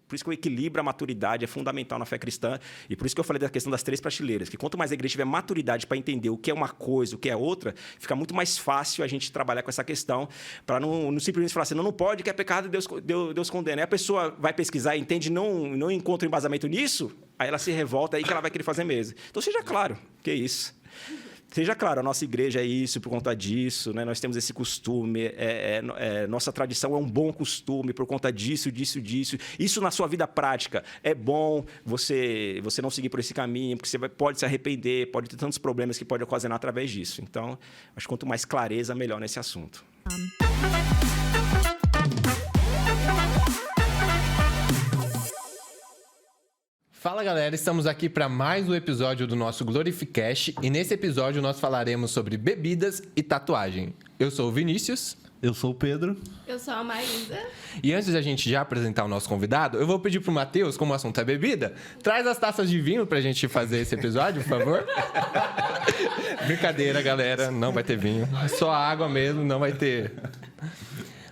Por isso que o equilíbrio, a maturidade é fundamental na fé cristã. E por isso que eu falei da questão das 3 prateleiras. Que quanto mais a igreja tiver maturidade para entender o que é uma coisa, o que é outra, fica muito mais fácil a gente trabalhar com essa questão, para não simplesmente falar assim, não pode, que é pecado e Deus condena. Aí a pessoa vai pesquisar e entende, não encontra embasamento nisso, aí ela se revolta, aí que ela vai querer fazer mesmo. Então, seja claro, que é isso. Seja claro, a nossa igreja é isso por conta disso, né? Nós temos esse costume, nossa tradição é um bom costume por conta disso. Isso na sua vida prática é bom você não seguir por esse caminho, porque você pode se arrepender, pode ter tantos problemas que pode ocasionar através disso. Então, acho que quanto mais clareza, melhor nesse assunto. Fala galera, estamos aqui para mais um episódio do nosso Glorificast e nesse episódio nós falaremos sobre bebidas e tatuagem. Eu sou o Vinícius. Eu sou o Pedro. Eu sou a Maísa. E antes de a gente já apresentar o nosso convidado, eu vou pedir pro Matheus, como o assunto é bebida, traz as taças de vinho pra gente fazer esse episódio, por favor. Brincadeira, galera, não vai ter vinho. Só água mesmo, não vai ter.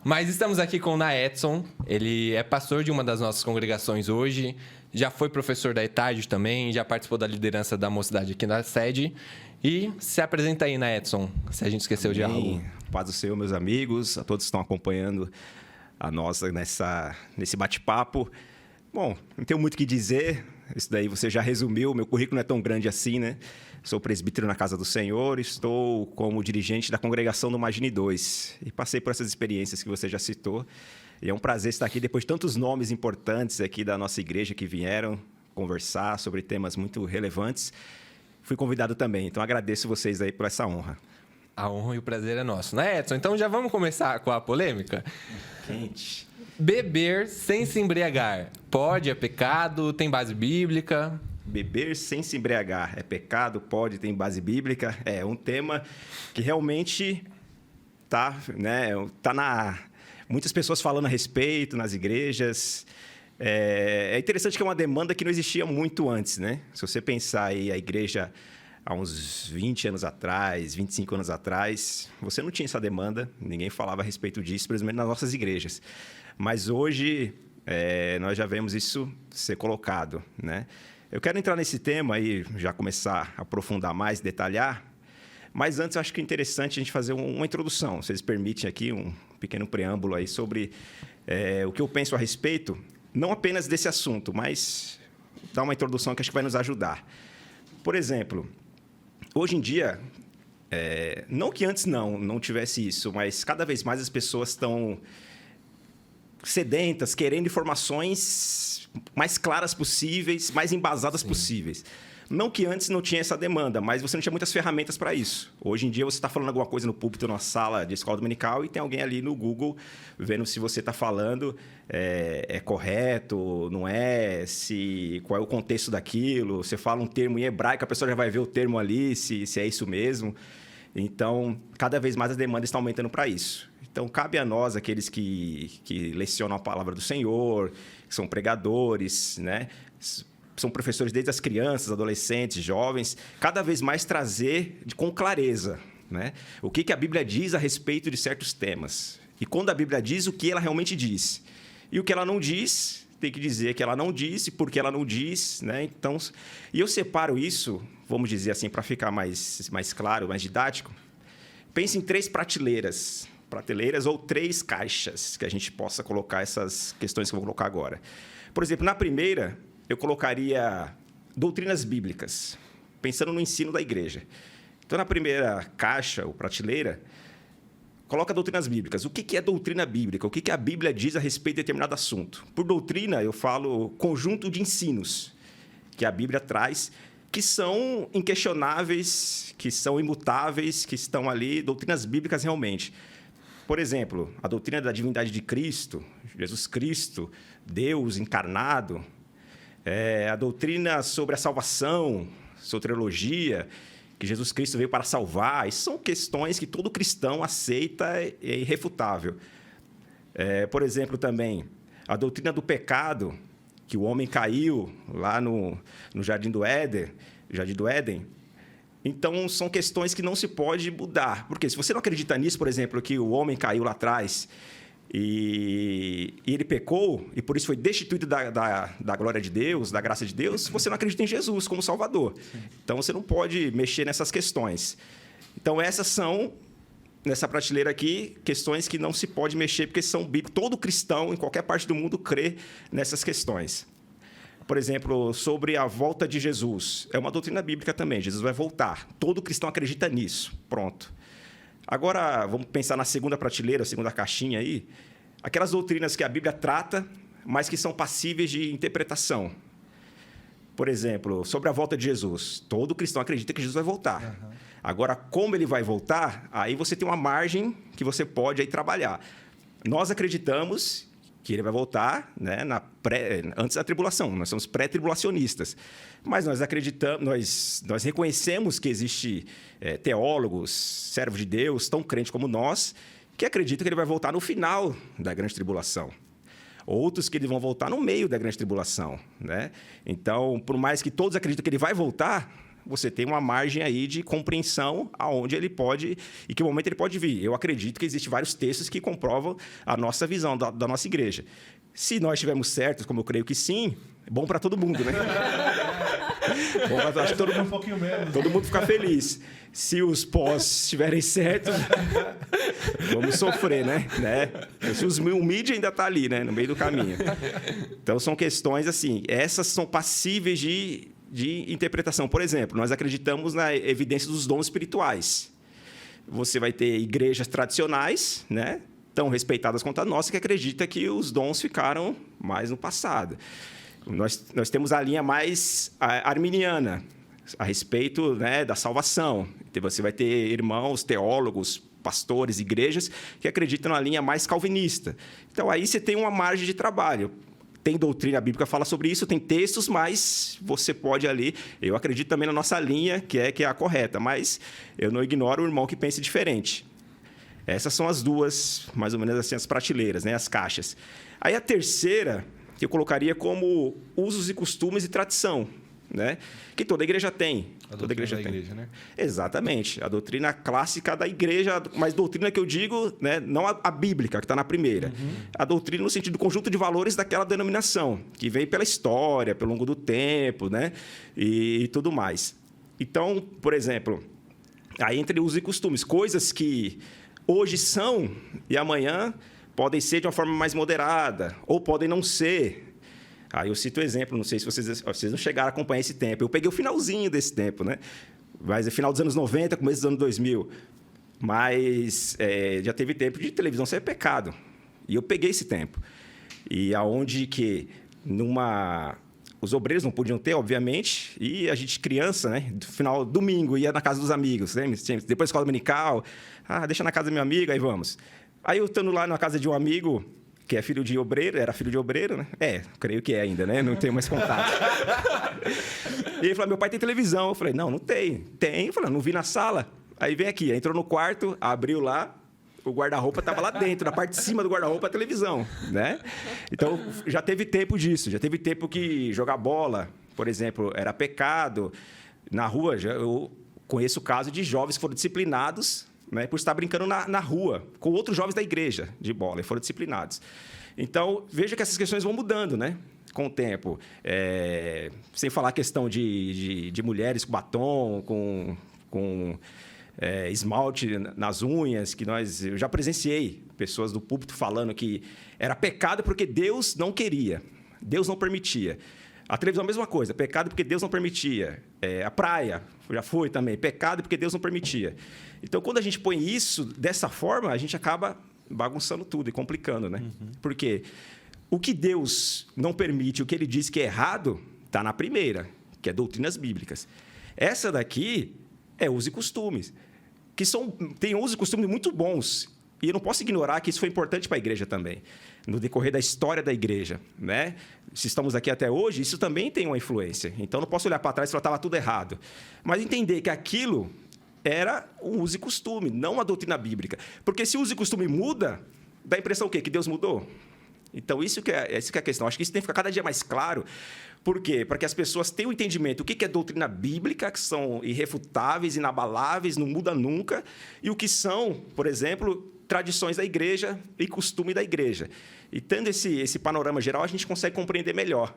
Mas estamos aqui com o Naedson. Ele é pastor de uma das nossas congregações hoje. Já foi professor da ETAD também, já participou da liderança da mocidade aqui na sede. E se apresenta aí, Naedson, se a gente esqueceu de algo. Paz do Senhor, meus amigos, a todos que estão acompanhando a nossa nesse bate-papo. Bom, não tenho muito o que dizer, isso daí você já resumiu, meu currículo não é tão grande assim, né? Sou presbítero na Casa do Senhor, estou como dirigente da congregação do Imagine 2 e passei por essas experiências que você já citou. E é um prazer estar aqui depois de tantos nomes importantes aqui da nossa igreja que vieram conversar sobre temas muito relevantes. Fui convidado também, então agradeço vocês aí por essa honra. A honra e o prazer é nosso, né, Edson? Então já vamos começar com a polêmica? Quente. Beber sem se embriagar. Pode, é pecado, tem base bíblica? Beber sem se embriagar é pecado, pode, tem base bíblica. É um tema que realmente tá muitas pessoas falando a respeito nas igrejas. É interessante que é uma demanda que não existia muito antes, né? Se você pensar aí a igreja há uns 20 anos atrás, 25 anos atrás, você não tinha essa demanda, ninguém falava a respeito disso, principalmente nas nossas igrejas. Mas hoje, nós já vemos isso ser colocado, né? Eu quero entrar nesse tema e já começar a aprofundar mais, detalhar, mas antes eu acho que é interessante a gente fazer uma introdução. Vocês permitem aqui um pequeno preâmbulo aí sobre o que eu penso a respeito, não apenas desse assunto, mas dar uma introdução que acho que vai nos ajudar. Por exemplo, hoje em dia, não que antes não tivesse isso, mas cada vez mais as pessoas estão sedentas, querendo informações mais claras possíveis, mais embasadas possíveis. Não que antes não tinha essa demanda, mas você não tinha muitas ferramentas para isso. Hoje em dia, você está falando alguma coisa no púlpito, numa sala de escola dominical, e tem alguém ali no Google vendo se você está falando é correto, não é, qual é o contexto daquilo. Você fala um termo em hebraico, a pessoa já vai ver o termo ali, se é isso mesmo. Então, cada vez mais a demanda está aumentando para isso. Então, cabe a nós, aqueles que lecionam a palavra do Senhor, que são pregadores, né? São professores desde as crianças, adolescentes, jovens, cada vez mais trazer com clareza, né? O que a Bíblia diz a respeito de certos temas. E quando a Bíblia diz, o que ela realmente diz. E o que ela não diz, tem que dizer que ela não disse, porque ela não diz, né? Então, e eu separo isso, vamos dizer assim, para ficar mais claro, mais didático. Pense em 3 prateleiras ou 3 caixas que a gente possa colocar essas questões que eu vou colocar agora. Por exemplo, na primeira, eu colocaria doutrinas bíblicas, pensando no ensino da igreja. Então, na primeira caixa ou prateleira, coloca doutrinas bíblicas. O que é doutrina bíblica? O que a Bíblia diz a respeito de determinado assunto? Por doutrina, eu falo conjunto de ensinos que a Bíblia traz, que são inquestionáveis, que são imutáveis, que estão ali, doutrinas bíblicas realmente. Por exemplo, a doutrina da divindade de Cristo, Jesus Cristo, Deus encarnado, a doutrina sobre a salvação, soteriologia, que Jesus Cristo veio para salvar. Isso são questões que todo cristão aceita e é irrefutável. Por exemplo, também, a doutrina do pecado, que o homem caiu lá no Jardim do Éden. Então, são questões que não se pode mudar. Porque se você não acredita nisso, por exemplo, que o homem caiu lá atrás e ele pecou, e por isso foi destituído da glória de Deus, da graça de Deus, você não acredita em Jesus como Salvador. Sim. Então, você não pode mexer nessas questões. Então, essas são, nessa prateleira aqui, questões que não se pode mexer, porque são bíblicas. Todo cristão, em qualquer parte do mundo, crê nessas questões. Por exemplo, sobre a volta de Jesus. É uma doutrina bíblica também. Jesus vai voltar. Todo cristão acredita nisso. Pronto. Agora, vamos pensar na segunda prateleira, a segunda caixinha aí. Aquelas doutrinas que a Bíblia trata, mas que são passíveis de interpretação. Por exemplo, sobre a volta de Jesus. Todo cristão acredita que Jesus vai voltar. Uhum. Agora, como ele vai voltar, aí você tem uma margem que você pode aí trabalhar. Nós acreditamos que ele vai voltar, né, antes da tribulação. Nós somos pré-tribulacionistas. Mas nós acreditamos, nós reconhecemos que existe teólogos, servos de Deus, tão crentes como nós, que acreditam que ele vai voltar no final da grande tribulação. Outros que ele vão voltar no meio da grande tribulação, né? Então, por mais que todos acreditem que ele vai voltar, você tem uma margem aí de compreensão aonde ele pode e que momento ele pode vir. Eu acredito que existem vários textos que comprovam a nossa visão da nossa igreja. Se nós estivermos certos, como eu creio que sim, é bom para todo mundo, né? Bom, acho que todo mundo fica feliz. Se os pós estiverem certos, vamos sofrer, né? Se o mídia ainda está ali, né? No meio do caminho. Então, são questões assim, essas são passíveis de interpretação. Por exemplo, nós acreditamos na evidência dos dons espirituais. Você vai ter igrejas tradicionais, né, tão respeitadas quanto a nossa, que acredita que os dons ficaram mais no passado. Nós temos a linha mais arminiana, a respeito, né, da salvação. Então, você vai ter irmãos, teólogos, pastores, igrejas, que acreditam na linha mais calvinista. Então, aí você tem uma margem de trabalho. Tem doutrina bíblica que fala sobre isso, tem textos, mas você pode ali... Eu acredito também na nossa linha, que é a correta, mas eu não ignoro o irmão que pense diferente. Essas são as duas, mais ou menos assim, as prateleiras, né? As caixas. Aí a terceira, que eu colocaria como usos e costumes e tradição, né? Que toda igreja tem. Toda igreja tem. Igreja, né? Exatamente. A doutrina clássica da igreja, mas doutrina que eu digo, né, não a bíblica, que está na primeira. Uhum. A doutrina no sentido do conjunto de valores daquela denominação, que vem pela história, pelo longo do tempo, né, e tudo mais. Então, por exemplo, aí entre usos e costumes, coisas que hoje são e amanhã podem ser de uma forma mais moderada, ou podem não ser. Aí eu cito o exemplo, não sei se vocês não chegaram a acompanhar esse tempo. Eu peguei o finalzinho desse tempo, né? Mas é final dos anos 90, começo dos anos 2000. Mas já teve tempo de televisão ser pecado. E eu peguei esse tempo. E aonde que os obreiros não podiam ter, obviamente, e a gente, criança, né? Final, domingo, ia na casa dos amigos, né? Depois da escola dominical, deixa na casa do meu amigo, aí vamos. Aí eu estando lá na casa de um amigo, que é filho de obreiro, era filho de obreiro, né? Creio que é ainda, né? Não tenho mais contato. E ele falou, meu pai tem televisão. Eu falei, não tem. Tem. Eu falei, não vi na sala. Aí vem aqui, entrou no quarto, abriu lá, o guarda-roupa estava lá dentro, na parte de cima do guarda-roupa, a televisão, né? Então, já teve tempo disso. Já teve tempo que jogar bola, por exemplo, era pecado. Na rua, eu conheço o caso de jovens que foram disciplinados, né, por estar brincando na rua, com outros jovens da igreja de bola, e foram disciplinados. Então, veja que essas questões vão mudando, né, com o tempo. Sem falar a questão de mulheres com batom, com esmalte nas unhas, que eu já presenciei pessoas do púlpito falando que era pecado porque Deus não queria, Deus não permitia. A televisão é a mesma coisa, pecado porque Deus não permitia. A praia já foi também, pecado porque Deus não permitia. Então, quando a gente põe isso dessa forma, a gente acaba bagunçando tudo e complicando, né? Uhum. Porque o que Deus não permite, o que Ele diz que é errado, está na primeira, que é doutrinas bíblicas. Essa daqui é usos e costumes, que tem usos e costumes muito bons. E eu não posso ignorar que isso foi importante para a igreja também, no decorrer da história da igreja, né? Se estamos aqui até hoje, isso também tem uma influência. Então, não posso olhar para trás e falar que estava tudo errado. Mas entender que aquilo era um uso e costume, não uma doutrina bíblica. Porque se o uso e costume muda, dá a impressão o quê? Que Deus mudou? Então, isso que é a questão. Acho que isso tem que ficar cada dia mais claro. Por quê? Para que as pessoas tenham entendimento do que é doutrina bíblica, que são irrefutáveis, inabaláveis, não muda nunca, e o que são, por exemplo, tradições da igreja e costume da igreja. E tendo esse panorama geral, a gente consegue compreender melhor.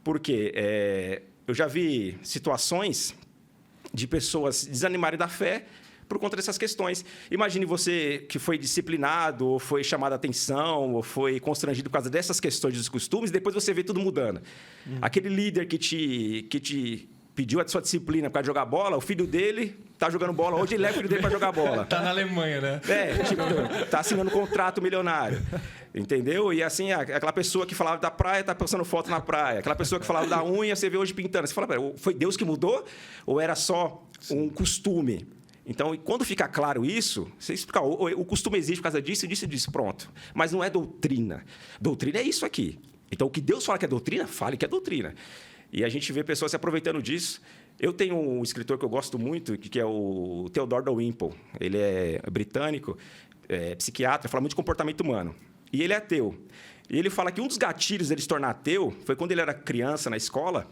Por quê? Eu já vi situações de pessoas desanimarem da fé por conta dessas questões. Imagine você que foi disciplinado, ou foi chamado a atenção, ou foi constrangido por causa dessas questões dos costumes, e depois você vê tudo mudando. Aquele líder que te pediu a sua disciplina para jogar bola, o filho dele está jogando bola hoje e leva o filho dele para jogar bola. Tá na Alemanha, né? Está assinando um contrato milionário. Entendeu? E assim, aquela pessoa que falava da praia está postando foto na praia. Aquela pessoa que falava da unha, você vê hoje pintando. Você fala, foi Deus que mudou? Ou era só um costume? Então, quando fica claro isso, você explica, o costume existe por causa disso, disso e disso, pronto. Mas não é doutrina. Doutrina é isso aqui. Então, o que Deus fala que é doutrina, fale que é doutrina. E a gente vê pessoas se aproveitando disso. Eu tenho um escritor que eu gosto muito, que é o Theodore Dalrymple. Ele é britânico, psiquiatra, fala muito de comportamento humano. E ele é ateu. E ele fala que um dos gatilhos dele se tornar ateu foi quando ele era criança na escola.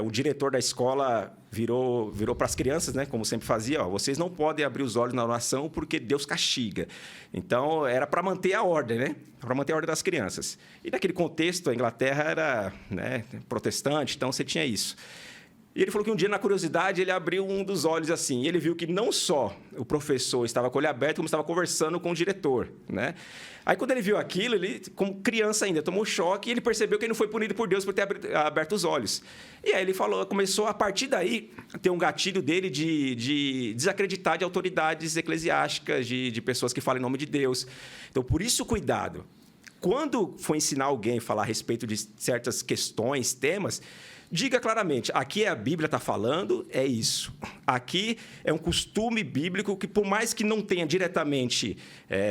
O diretor da escola virou para as crianças, né, como sempre fazia, vocês não podem abrir os olhos na oração porque Deus castiga. Então, era para manter a ordem, né? Para manter a ordem das crianças. E naquele contexto, a Inglaterra era, né, protestante, então você tinha isso. E ele falou que um dia, na curiosidade, ele abriu um dos olhos assim, e ele viu que não só o professor estava com o olho aberto, como estava conversando com o diretor, né? Aí, quando ele viu aquilo, ele, como criança ainda, tomou choque e ele percebeu que ele não foi punido por Deus por ter aberto os olhos. E aí ele começou, a partir daí, a ter um gatilho dele de desacreditar de autoridades eclesiásticas, de pessoas que falam em nome de Deus. Então, por isso, cuidado. Quando for ensinar alguém a falar a respeito de certas questões, temas, diga claramente, aqui a Bíblia está falando, é isso. Aqui é um costume bíblico que, por mais que não tenha diretamente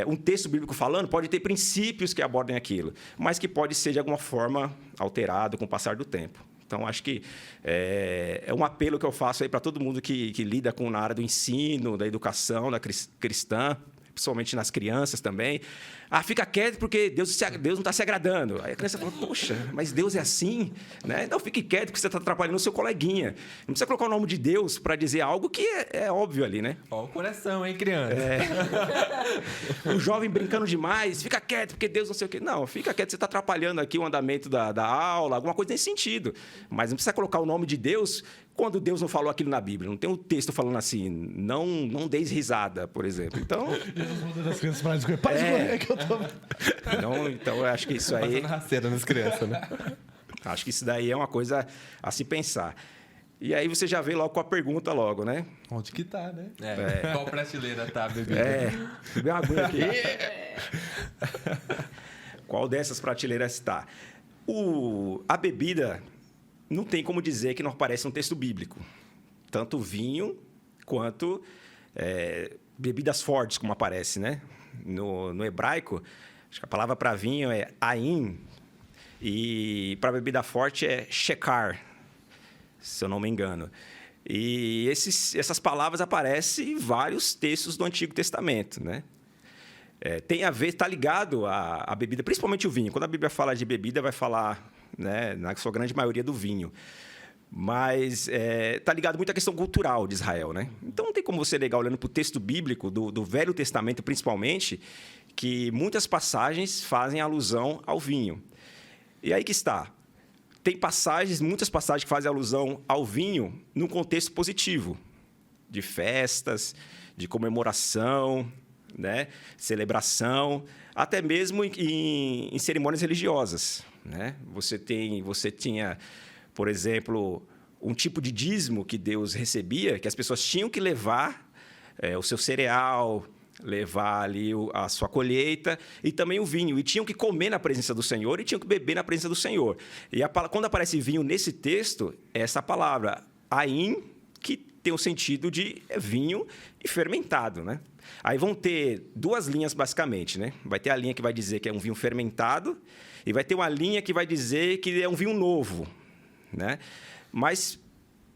um texto bíblico falando, pode ter princípios que abordem aquilo, mas que pode ser, de alguma forma, alterado com o passar do tempo. Então, acho que é um apelo que eu faço aí para todo mundo que lida na área do ensino, da educação, da cristã, principalmente nas crianças também. Fica quieto porque Deus não está se agradando. Aí a criança fala, poxa, mas Deus é assim? Né? Não, fique quieto porque você está atrapalhando o seu coleguinha. Não precisa colocar o nome de Deus para dizer algo que é óbvio ali, né? Ó o coração, hein, criança? O jovem brincando demais, fica quieto porque Deus não sei o quê. Não, fica quieto, você está atrapalhando aqui o andamento da aula, alguma coisa nesse sentido. Mas não precisa colocar o nome de Deus quando Deus não falou aquilo na Bíblia. Não tem um texto falando assim, não deis risada, por exemplo. Então... Jesus mandando as crianças para de correr que eu tô... Então, eu acho que isso aí... Passando rasteira nas crianças, né? Acho que isso daí é uma coisa a se pensar. E aí você já vê logo com a pergunta logo, né? Onde que tá, né? Qual prateleira tá a bebida? Beber uma aguinha aqui. Qual dessas prateleiras está? A bebida não tem como dizer que não aparece um texto bíblico. Tanto vinho quanto bebidas fortes, como aparece, né? No hebraico, acho que a palavra para vinho é ain, e para bebida forte é shekar, se eu não me engano. E essas palavras aparecem em vários textos do Antigo Testamento, né? Tem a ver, está ligado à bebida, principalmente o vinho. Quando a Bíblia fala de bebida, vai falar, né, na sua grande maioria, do vinho. Mas está ligado muito à questão cultural de Israel, né? Então, não tem como você negar, olhando para o texto bíblico, do Velho Testamento principalmente, que muitas passagens fazem alusão ao vinho. E aí que está. Tem muitas passagens que fazem alusão ao vinho num contexto positivo, de festas, de comemoração, né? Celebração, até mesmo em cerimônias religiosas, né? Você tinha, por exemplo, um tipo de dízimo que Deus recebia, que as pessoas tinham que levar o seu cereal, levar ali a sua colheita e também o vinho. E tinham que comer na presença do Senhor e tinham que beber na presença do Senhor. E quando aparece vinho nesse texto, é essa palavra, ain, que tem o sentido de vinho e fermentado, né? Aí vão ter duas linhas, basicamente, né? Vai ter a linha que vai dizer que é um vinho fermentado e vai ter uma linha que vai dizer que é um vinho novo, né? Mas,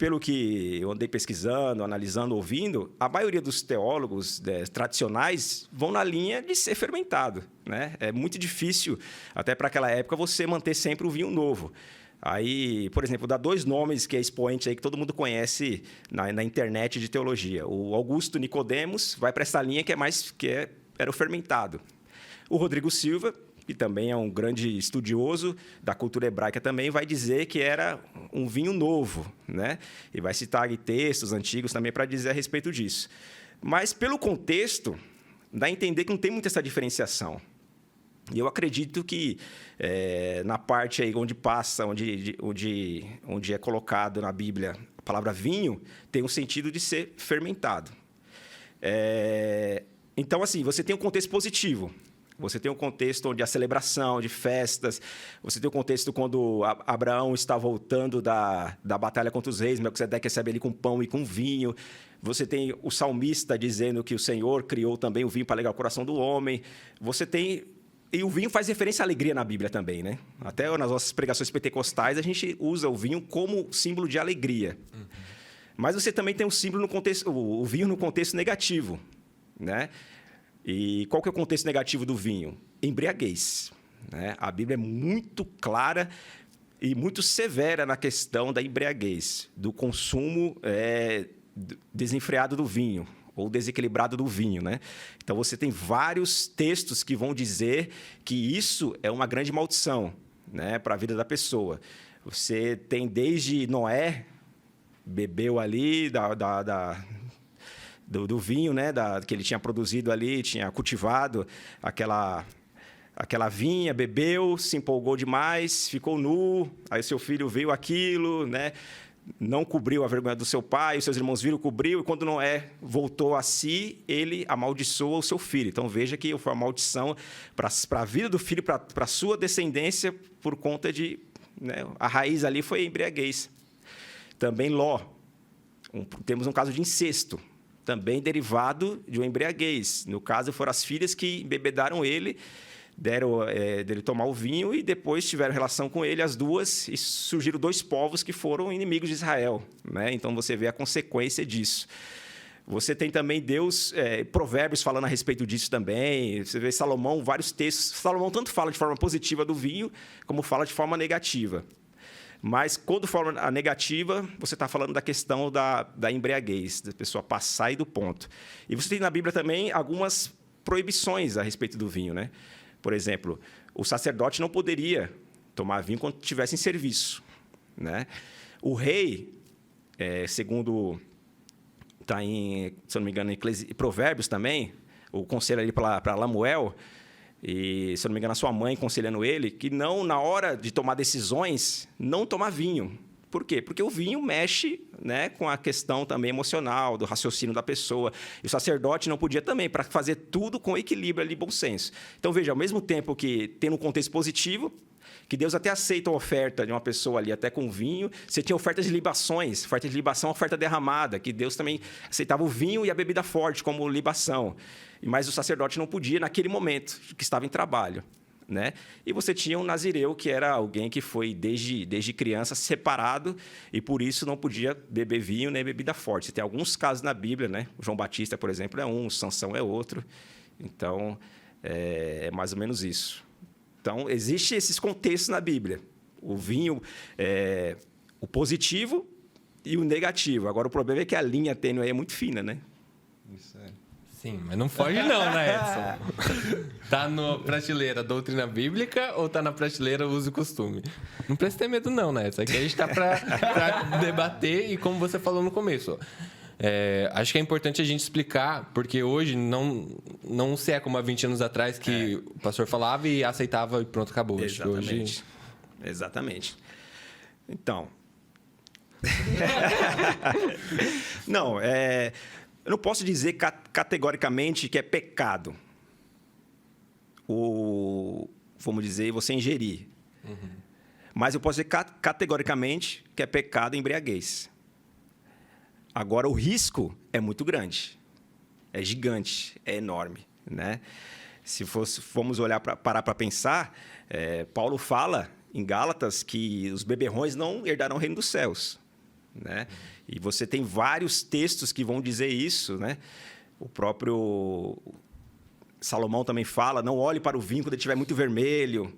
pelo que eu andei pesquisando, analisando, ouvindo, a maioria dos teólogos tradicionais vão na linha de ser fermentado, né? É muito difícil, até para aquela época, você manter sempre o vinho novo. Aí, por exemplo, dá 2 nomes que é expoente aí que todo mundo conhece na internet de teologia. O Augusto Nicodemos vai para essa linha era o fermentado. O Rodrigo Silva, que também é um grande estudioso da cultura hebraica, também vai dizer que era um vinho novo, né? E vai citar aí textos antigos também para dizer a respeito disso. Mas, pelo contexto, dá a entender que não tem muita essa diferenciação. E eu acredito que na parte aí onde passa, onde é colocado na Bíblia a palavra vinho, tem um sentido de ser fermentado. Então, assim, você tem um contexto positivo. Você tem um contexto onde há celebração de festas. Você tem um contexto quando Abraão está voltando da batalha contra os reis. Melquisedeque recebe ele com pão e com vinho. Você tem o salmista dizendo que o Senhor criou também o vinho para alegrar o coração do homem. Você tem... E o vinho faz referência à alegria na Bíblia também, né? Até nas nossas pregações pentecostais, a gente usa o vinho como símbolo de alegria. Uhum. Mas você também tem o vinho no contexto negativo, né? E qual que é o contexto negativo do vinho? Embriaguez, né? A Bíblia é muito clara e muito severa na questão da embriaguez, do consumo desenfreado do vinho, ou desequilibrado do vinho, né? Então, você tem vários textos que vão dizer que isso é uma grande maldição, né, para a vida da pessoa. Você tem desde Noé, bebeu ali do vinho, né, que ele tinha produzido ali, tinha cultivado aquela vinha, bebeu, se empolgou demais, ficou nu, aí seu filho viu aquilo, né? Não cobriu a vergonha do seu pai, os seus irmãos viram, cobriu, e quando Noé voltou a si, ele amaldiçoou o seu filho. Então, veja que foi uma maldição para a vida do filho, para a sua descendência, por conta de... Né, a raiz ali foi a embriaguez. Também Ló. Temos um caso de incesto, também derivado de uma embriaguez. No caso, foram as filhas que embebedaram ele, deram dele tomar o vinho e depois tiveram relação com ele, as duas, e surgiram 2 povos que foram inimigos de Israel, né? Então, você vê a consequência disso. Você tem também Deus, Provérbios falando a respeito disso também. Você vê Salomão, vários textos. Salomão tanto fala de forma positiva do vinho, como fala de forma negativa. Mas, quando fala a negativa, você está falando da questão da embriaguez, da pessoa passar do ponto. E você tem na Bíblia também algumas proibições a respeito do vinho, né? Por exemplo, o sacerdote não poderia tomar vinho quando estivesse em serviço, né? O rei, segundo está em, se não me engano, em Provérbios também, o conselho ali para Lamuel, e, se não me engano, a sua mãe aconselhando ele, que não, na hora de tomar decisões, não tomar vinho. Por quê? Porque o vinho mexe, né, com a questão também emocional, do raciocínio da pessoa. E o sacerdote não podia também, para fazer tudo com equilíbrio ali, bom senso. Então, veja, ao mesmo tempo que tem um contexto positivo, que Deus até aceita a oferta de uma pessoa ali, até com vinho, você tinha ofertas de libações, oferta de libação, oferta derramada, que Deus também aceitava o vinho e a bebida forte como libação. Mas o sacerdote não podia naquele momento, que estava em trabalho, né? E você tinha um nazireu, que era alguém que foi, desde criança, separado, e por isso não podia beber vinho nem bebida forte. Você tem alguns casos na Bíblia, né? O João Batista, por exemplo, é um, Sansão é outro. Então, é mais ou menos isso. Então, existem esses contextos na Bíblia. O vinho, o positivo e o negativo. Agora, o problema é que a linha tênue aí é muito fina, né? Isso é. Sim, mas não foge não, né, Edson? Tá na prateleira doutrina bíblica ou tá na prateleira uso e costume? Não precisa ter medo não, né, Edson? Aqui a gente tá pra debater e, como você falou no começo, acho que é importante a gente explicar, porque hoje não se é como há 20 anos atrás que o pastor falava e aceitava e pronto, acabou. Exatamente. Hoje... Exatamente. Então... Não, eu não posso dizer categoricamente que é pecado vamos dizer, você ingerir. Uhum. Mas eu posso dizer categoricamente que é pecado a embriaguez. Agora, o risco é muito grande. É gigante, é enorme, né? Se formos parar para pensar, Paulo fala em Gálatas que os beberrões não herdarão o reino dos céus. né? E você tem vários textos que vão dizer isso, né? O próprio Salomão também fala, não olhe para o vinho quando ele estiver muito vermelho,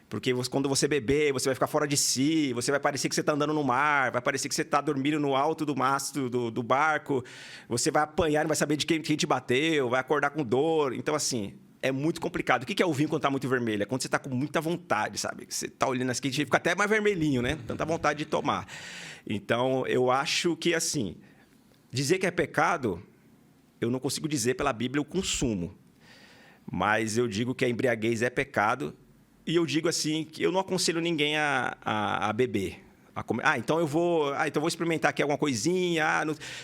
porque quando você beber, você vai ficar fora de si, você vai parecer que você está andando no mar, vai parecer que você está dormindo no alto do mastro do barco, você vai apanhar, não vai saber de quem te bateu, vai acordar com dor. Então, assim, é muito complicado. O que é o vinho quando está muito vermelho? É quando você está com muita vontade, sabe? Você está olhando assim, fica até mais vermelhinho, né? Tanta vontade de tomar. Então, eu acho que, assim, dizer que é pecado, eu não consigo dizer pela Bíblia o consumo. Mas eu digo que a embriaguez é pecado. E eu digo assim, que eu não aconselho ninguém a beber. Então eu vou experimentar aqui alguma coisinha.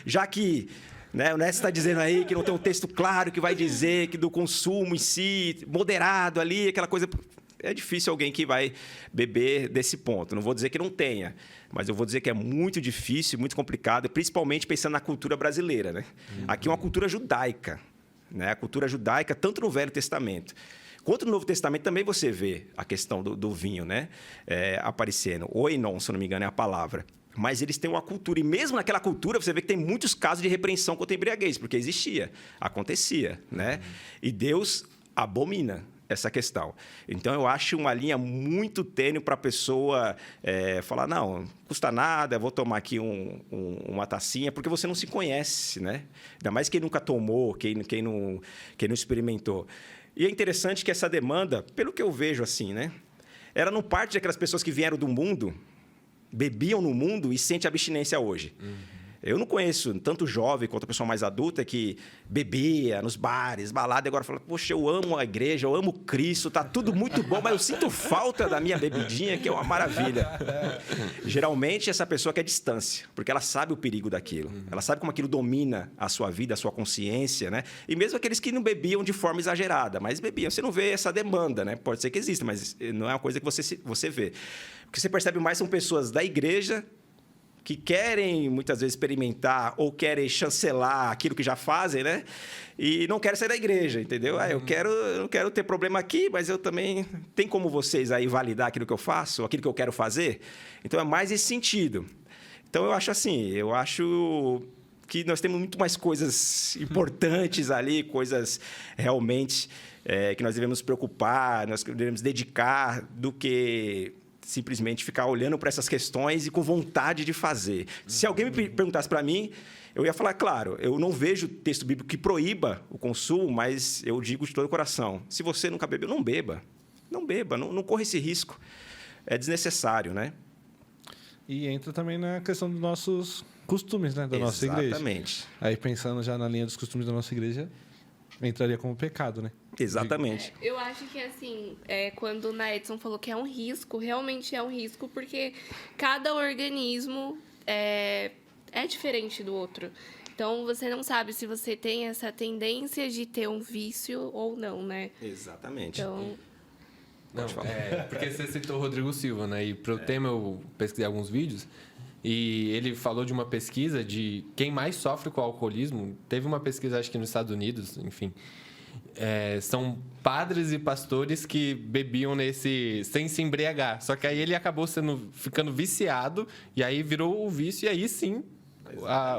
Já que, né, o Nécio está dizendo aí que não tem um texto claro que vai dizer que do consumo em si, moderado ali, aquela coisa... É difícil alguém que vai beber desse ponto. Não vou dizer que não tenha, mas eu vou dizer que é muito difícil, muito complicado, principalmente pensando na cultura brasileira, né? Aqui é uma cultura judaica, né? A cultura judaica, tanto no Velho Testamento quanto no Novo Testamento, também você vê a questão do vinho, né? Aparecendo. Oinon, se eu não me engano, é a palavra. Mas eles têm uma cultura. E mesmo naquela cultura, você vê que tem muitos casos de repreensão contra a embriaguez, porque existia, acontecia, né? E Deus abomina essa questão. Então, eu acho uma linha muito tênue para a pessoa falar, não custa nada, eu vou tomar aqui uma tacinha, porque você não se conhece, né? Ainda mais quem nunca tomou, quem não experimentou. E é interessante que essa demanda, pelo que eu vejo assim, né? Ela não parte daquelas pessoas que vieram do mundo, bebiam no mundo e sentem abstinência hoje. Eu não conheço tanto jovem quanto a pessoa mais adulta que bebia nos bares, balada, e agora fala, poxa, eu amo a igreja, eu amo Cristo, tá tudo muito bom, mas eu sinto falta da minha bebidinha, que é uma maravilha. Geralmente, essa pessoa quer distância, porque ela sabe o perigo daquilo. Ela sabe como aquilo domina a sua vida, a sua consciência, né? E mesmo aqueles que não bebiam de forma exagerada, mas bebiam. Você não vê essa demanda, né? Pode ser que exista, mas não é uma coisa que você vê. O que você percebe mais são pessoas da igreja que querem, muitas vezes, experimentar ou querem chancelar aquilo que já fazem, né? E não querem sair da igreja, entendeu? Eu não quero ter problema aqui, mas eu também... Tem como vocês aí validar aquilo que eu faço, aquilo que eu quero fazer? Então, é mais esse sentido. Então, eu acho assim, que nós temos muito mais coisas importantes ali, coisas realmente que nós devemos nos preocupar, nós devemos dedicar, do que... simplesmente ficar olhando para essas questões e com vontade de fazer. Se alguém me perguntasse para mim, eu ia falar, claro, eu não vejo texto bíblico que proíba o consumo, mas eu digo de todo o coração, se você nunca bebeu, não beba. Não beba, não corra esse risco. É desnecessário, né? E entra também na questão dos nossos costumes, né? Da nossa igreja. Exatamente. Aí, pensando já na linha dos costumes da nossa igreja, entraria como pecado, né? Exatamente. Eu acho que, assim, quando o Naedson falou que é um risco, realmente é um risco, porque cada organismo é diferente do outro. Então, você não sabe se você tem essa tendência de ter um vício ou não, né? Exatamente. Então... Não, porque você citou o Rodrigo Silva, né? E para o tema eu pesquisei alguns vídeos e ele falou de uma pesquisa de quem mais sofre com o alcoolismo. Teve uma pesquisa, acho que nos Estados Unidos, enfim... são padres e pastores que bebiam sem se embriagar. Só que aí ele acabou ficando viciado e aí virou o vício e aí sim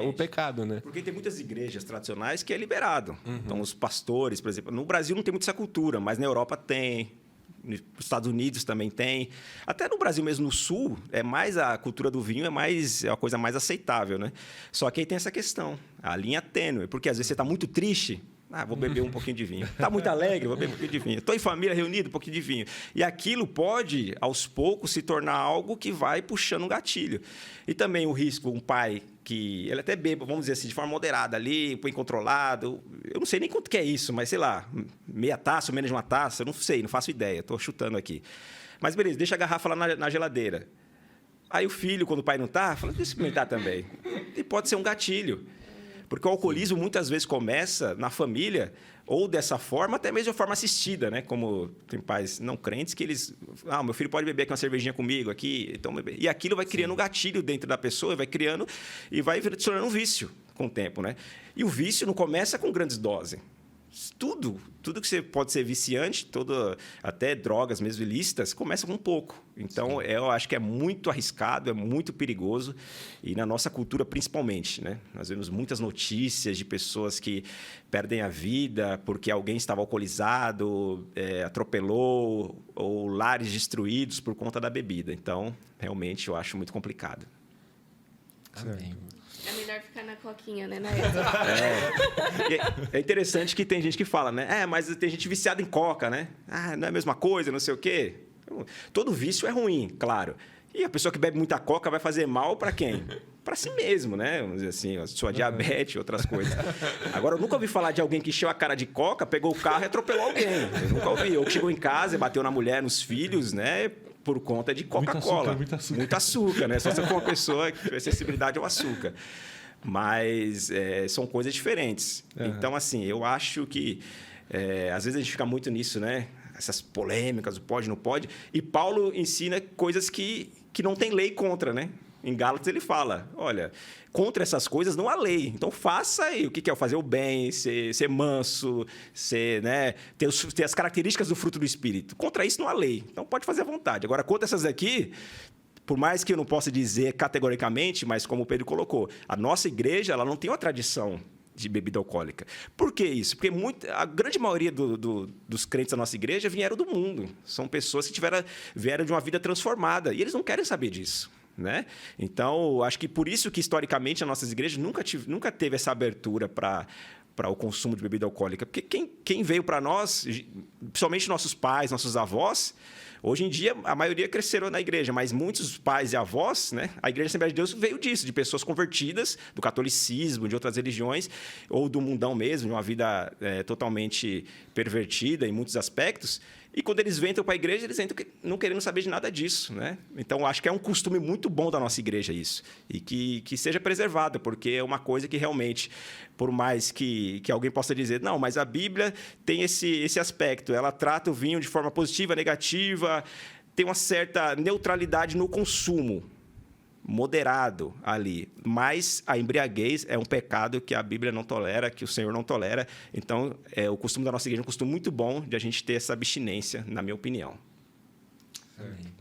o pecado, né? Porque tem muitas igrejas tradicionais que é liberado. Então, os pastores, por exemplo... No Brasil não tem muito essa cultura, mas na Europa tem. Nos Estados Unidos também tem. Até no Brasil mesmo, no Sul, a cultura do vinho é uma coisa mais aceitável, né? Só que aí tem essa questão, a linha tênue. Porque às vezes você está muito triste... vou beber um pouquinho de vinho. Está muito alegre, vou beber um pouquinho de vinho. Estou em família reunida, um pouquinho de vinho. E aquilo pode, aos poucos, se tornar algo que vai puxando um gatilho. E também o risco, um pai que... Ele até bebe, vamos dizer assim, de forma moderada ali, bem controlado. Eu não sei nem quanto que é isso, mas sei lá, meia taça ou menos de uma taça, eu não sei, não faço ideia. Estou chutando aqui. Mas beleza, deixa a garrafa lá na geladeira. Aí o filho, quando o pai não está, fala, deixa eu experimentar também. E pode ser um gatilho. Porque o alcoolismo muitas vezes começa na família, ou dessa forma, até mesmo de forma assistida, né? Como tem pais não crentes que eles... meu filho pode beber aqui uma cervejinha comigo, aqui, então beber. E aquilo vai criando um gatilho dentro da pessoa, vai criando e vai se tornando um vício com o tempo, né? E o vício não começa com grandes doses. tudo que você pode ser viciante, até drogas mesmo ilícitas, começa com um pouco. Então, eu acho que é muito arriscado, é muito perigoso, e na nossa cultura principalmente, né? Nós vemos muitas notícias de pessoas que perdem a vida porque alguém estava alcoolizado, atropelou, ou lares destruídos por conta da bebida. Então, realmente, eu acho muito complicado. Amém. É melhor ficar na coquinha, né? É interessante que tem gente que fala, né? Mas tem gente viciada em coca, né? Não é a mesma coisa, não sei o quê. Todo vício é ruim, claro. E a pessoa que bebe muita coca vai fazer mal para quem? Para si mesmo, né? Vamos dizer assim, a sua diabetes, outras coisas. Agora, eu nunca ouvi falar de alguém que encheu a cara de coca, pegou o carro e atropelou alguém. Eu nunca ouvi. Ou que chegou em casa e bateu na mulher, nos filhos, né? Por conta de Coca-Cola. Muito açúcar, né? Só se for uma pessoa que tem sensibilidade ao açúcar. Mas são coisas diferentes. Então, assim, eu acho que às vezes a gente fica muito nisso, né? Essas polêmicas, o pode, não pode. E Paulo ensina coisas que não tem lei contra, né? Em Gálatas ele fala, olha, contra essas coisas não há lei. Então faça aí. O que é fazer o bem, ser manso, ter as características do fruto do Espírito. Contra isso não há lei. Então pode fazer à vontade. Agora, contra essas aqui, por mais que eu não possa dizer categoricamente, mas como o Pedro colocou, a nossa igreja ela não tem uma tradição de bebida alcoólica. Por que isso? Porque a grande maioria dos crentes da nossa igreja vieram do mundo. São pessoas que vieram de uma vida transformada. E eles não querem saber disso. Né? Então, acho que por isso que, historicamente, as nossas igrejas nunca teve essa abertura para o consumo de bebida alcoólica. Porque quem veio para nós, principalmente nossos pais, nossos avós, hoje em dia, a maioria cresceram na igreja, mas muitos pais e avós, né? A Igreja Assembleia de Deus veio disso, de pessoas convertidas do catolicismo, de outras religiões, ou do mundão mesmo, de uma vida totalmente pervertida em muitos aspectos. E quando eles entram para a igreja, eles entram não querendo saber de nada disso, né? Então, acho que é um costume muito bom da nossa igreja isso. E que seja preservada, porque é uma coisa que realmente, por mais que alguém possa dizer, não, mas a Bíblia tem esse aspecto, ela trata o vinho de forma positiva, negativa, tem uma certa neutralidade no consumo, moderado ali. Mas a embriaguez é um pecado que a Bíblia não tolera, que o Senhor não tolera. Então, o costume da nossa igreja é um costume muito bom de a gente ter essa abstinência, na minha opinião. Amém.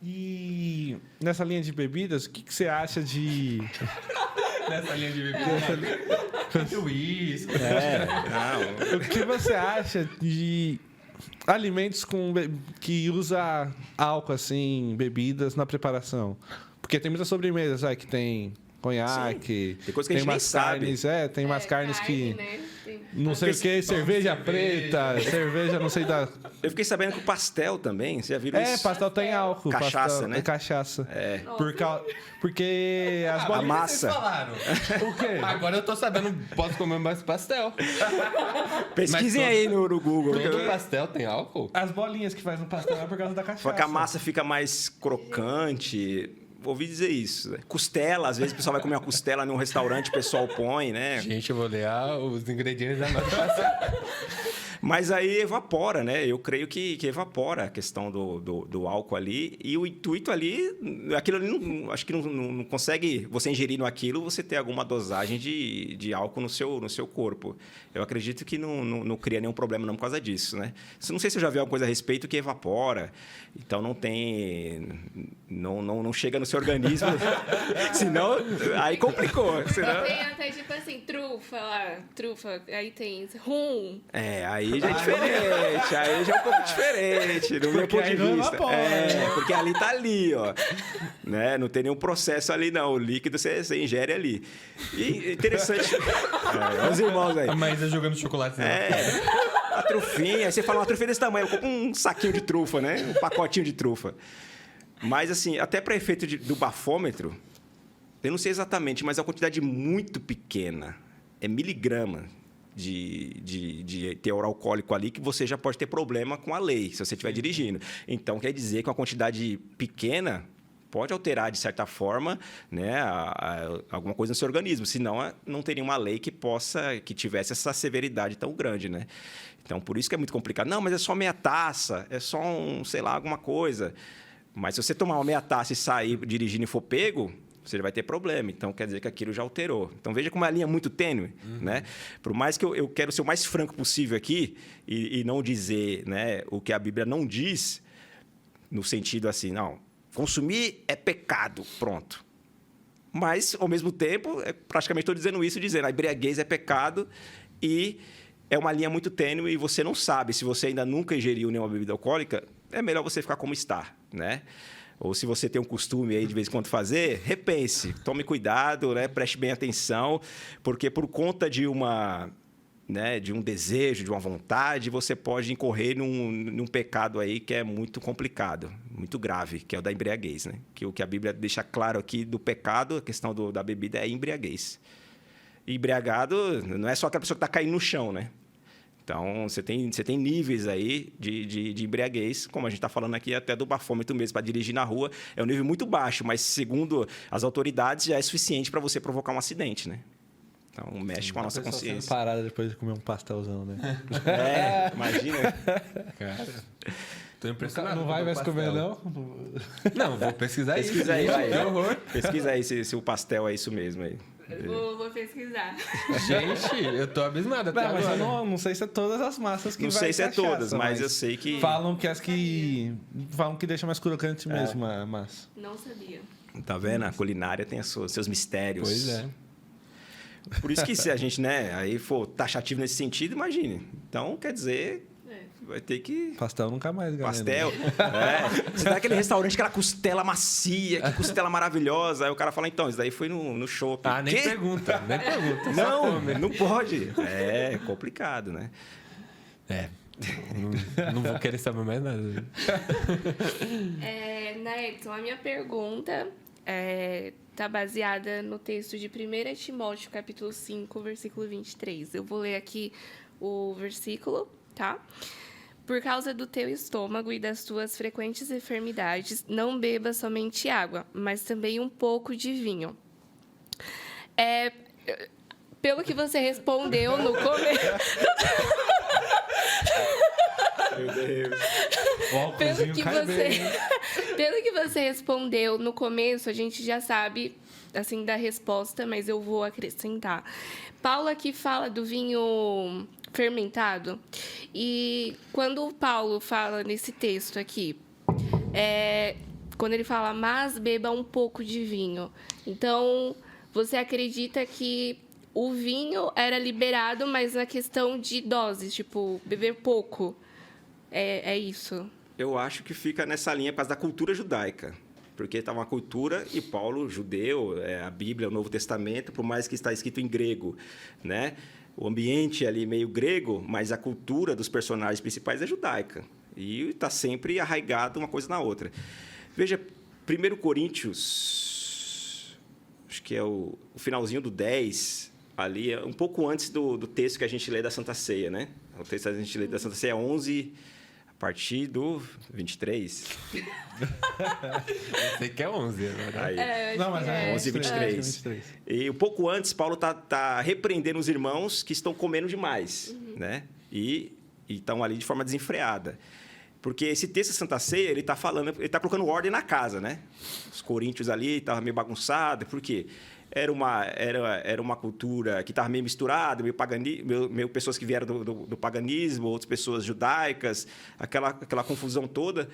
E nessa linha de bebidas, o que você acha de... Nessa linha de bebidas, uísque. O que você acha de alimentos que usa álcool, assim, bebidas na preparação? Porque tem muitas sobremesas que tem conhaque, tem coisa que a gente nem carnes, sabe. Tem umas carnes que... Né? Não sei o que, cerveja preta, cerveja não sei da... Eu fiquei sabendo que o pastel também, você já viu isso? Pastel tem álcool. Cachaça, pastel, né? É cachaça. Nossa. Porque as A bolinhas... massa. Vocês falaram. O quê? Agora eu tô sabendo, posso comer mais pastel. Pesquisem aí no Google. Todo pastel tem álcool? As bolinhas que faz no pastel é por causa da cachaça. Só que a massa fica mais crocante. Ouvi dizer isso. Costela, às vezes o pessoal vai comer uma costela num restaurante, o pessoal põe, né? Gente, eu vou ler os ingredientes da nossa pastel. Mas aí evapora, né? Eu creio que evapora a questão do álcool ali. E o intuito ali, aquilo ali, acho que não consegue você ingerir aquilo, você ter alguma dosagem de álcool no seu corpo. Eu acredito que não cria nenhum problema não por causa disso, né? Não sei se eu já vi alguma coisa a respeito que evapora. Então não tem... Não chega no seu organismo. Senão, aí complicou. Senão... Tem até tipo assim, trufa, aí tem rum. Aí já é diferente, aí já é um pouco diferente, do meu ponto de vista. Porque ali tá ali, ó. Né? Não tem nenhum processo ali, não. O líquido você ingere ali. E interessante. Olha os irmãos aí. A Maísa jogando chocolate. A trufinha, aí você fala uma trufinha desse tamanho, eu compro um saquinho de trufa, né? Um pacotinho de trufa. Mas, assim, até para efeito do bafômetro, eu não sei exatamente, mas é uma quantidade muito pequena. É miligrama de teor alcoólico ali que você já pode ter problema com a lei, se você estiver dirigindo. Então, quer dizer que uma quantidade pequena pode alterar, de certa forma, né, alguma coisa no seu organismo. Senão, não teria uma lei que tivesse essa severidade tão grande, né? Então, por isso que é muito complicado. Não, mas é só meia taça, é só sei lá, alguma coisa. Mas se você tomar uma meia taça e sair dirigindo e for pego, você já vai ter problema. Então, quer dizer que aquilo já alterou. Então, veja como é uma linha muito tênue, né? Por mais que eu quero ser o mais franco possível aqui e não dizer, né, o que a Bíblia não diz, no sentido assim, não, consumir é pecado, pronto. Mas, ao mesmo tempo, praticamente estou dizendo isso, dizendo a embriaguez é pecado e é uma linha muito tênue e você não sabe. Se você ainda nunca ingeriu nenhuma bebida alcoólica, é melhor você ficar como está, né? Ou se você tem um costume aí de vez em quando fazer, repense, tome cuidado, né? Preste bem atenção, porque por conta de de um desejo, de uma vontade, você pode incorrer num pecado aí que é muito complicado, muito grave, que é o da embriaguez, né? Que o que a Bíblia deixa claro aqui do pecado, a questão da bebida é embriaguez. E embriagado não é só aquela pessoa que está caindo no chão, né? Então, você tem níveis aí de embriaguez, como a gente está falando aqui até do bafômetro mesmo, para dirigir na rua. É um nível muito baixo, mas segundo as autoridades já é suficiente para você provocar um acidente, né? Então, mexe com a nossa consciência. Parada depois de comer um pastelzão, né? Imagina. Cara, tô impressionado. Não vai mais comer, não? Não, vou pesquisar isso. Pesquisa aí, vai. Que horror. Pesquisa aí se o pastel é isso mesmo aí. Vou pesquisar. Gente, eu tô abismado até Não, mas eu agora. não sei se é todas as massas que Não vai sei se é cachaça, todas, mas eu sei que... Falam que deixa mais crocante mesmo a massa. Não sabia. Tá vendo? A culinária tem seus mistérios. Pois é. Por isso que se a gente, né, aí for taxativo nesse sentido, imagine. Então, quer dizer, vai ter que... Pastel nunca mais, galera. Pastel. Você dá aquele restaurante, aquela costela macia, que costela maravilhosa. Aí o cara fala, então, isso daí foi no shopping. Ah, nem Quê? pergunta. Nem pergunta. Não pode. É complicado, né? É. Não vou querer saber mais nada. Edson, a minha pergunta está baseada no texto de 1 Timóteo, capítulo 5, versículo 23. Eu vou ler aqui o versículo, tá? Por causa do teu estômago e das tuas frequentes enfermidades, não beba somente água, mas também um pouco de vinho. Pelo que você respondeu no começo... Meu Deus. Pelo que você respondeu no começo, a gente já sabe assim da resposta, mas eu vou acrescentar. Paulo aqui fala do vinho fermentado, e quando o Paulo fala nesse texto aqui, quando ele fala, mas beba um pouco de vinho. Então, você acredita que o vinho era liberado, mas na questão de doses, tipo, beber pouco. É isso? Eu acho que fica nessa linha por causa da cultura judaica. Porque estava uma cultura, e Paulo, judeu, a Bíblia, o Novo Testamento, por mais que está escrito em grego, né? O ambiente ali meio grego, mas a cultura dos personagens principais é judaica. E está sempre arraigado uma coisa na outra. Veja, 1 Coríntios, acho que é o finalzinho do 10, ali, um pouco antes do texto que a gente lê da Santa Ceia, né? O texto que a gente lê da Santa Ceia é 11... a partir do 23. Eu sei que é 11, né? Aí. Não, mas é 11 e 23. E um pouco antes, Paulo tá repreendendo os irmãos que estão comendo demais, né? E estão ali de forma desenfreada. Porque esse texto da Santa Ceia, ele tá colocando ordem na casa, né? Os coríntios ali estavam meio bagunçados. Por quê? Era uma cultura que estava meio misturada, meio pessoas que vieram do paganismo, outras pessoas judaicas, aquela confusão toda.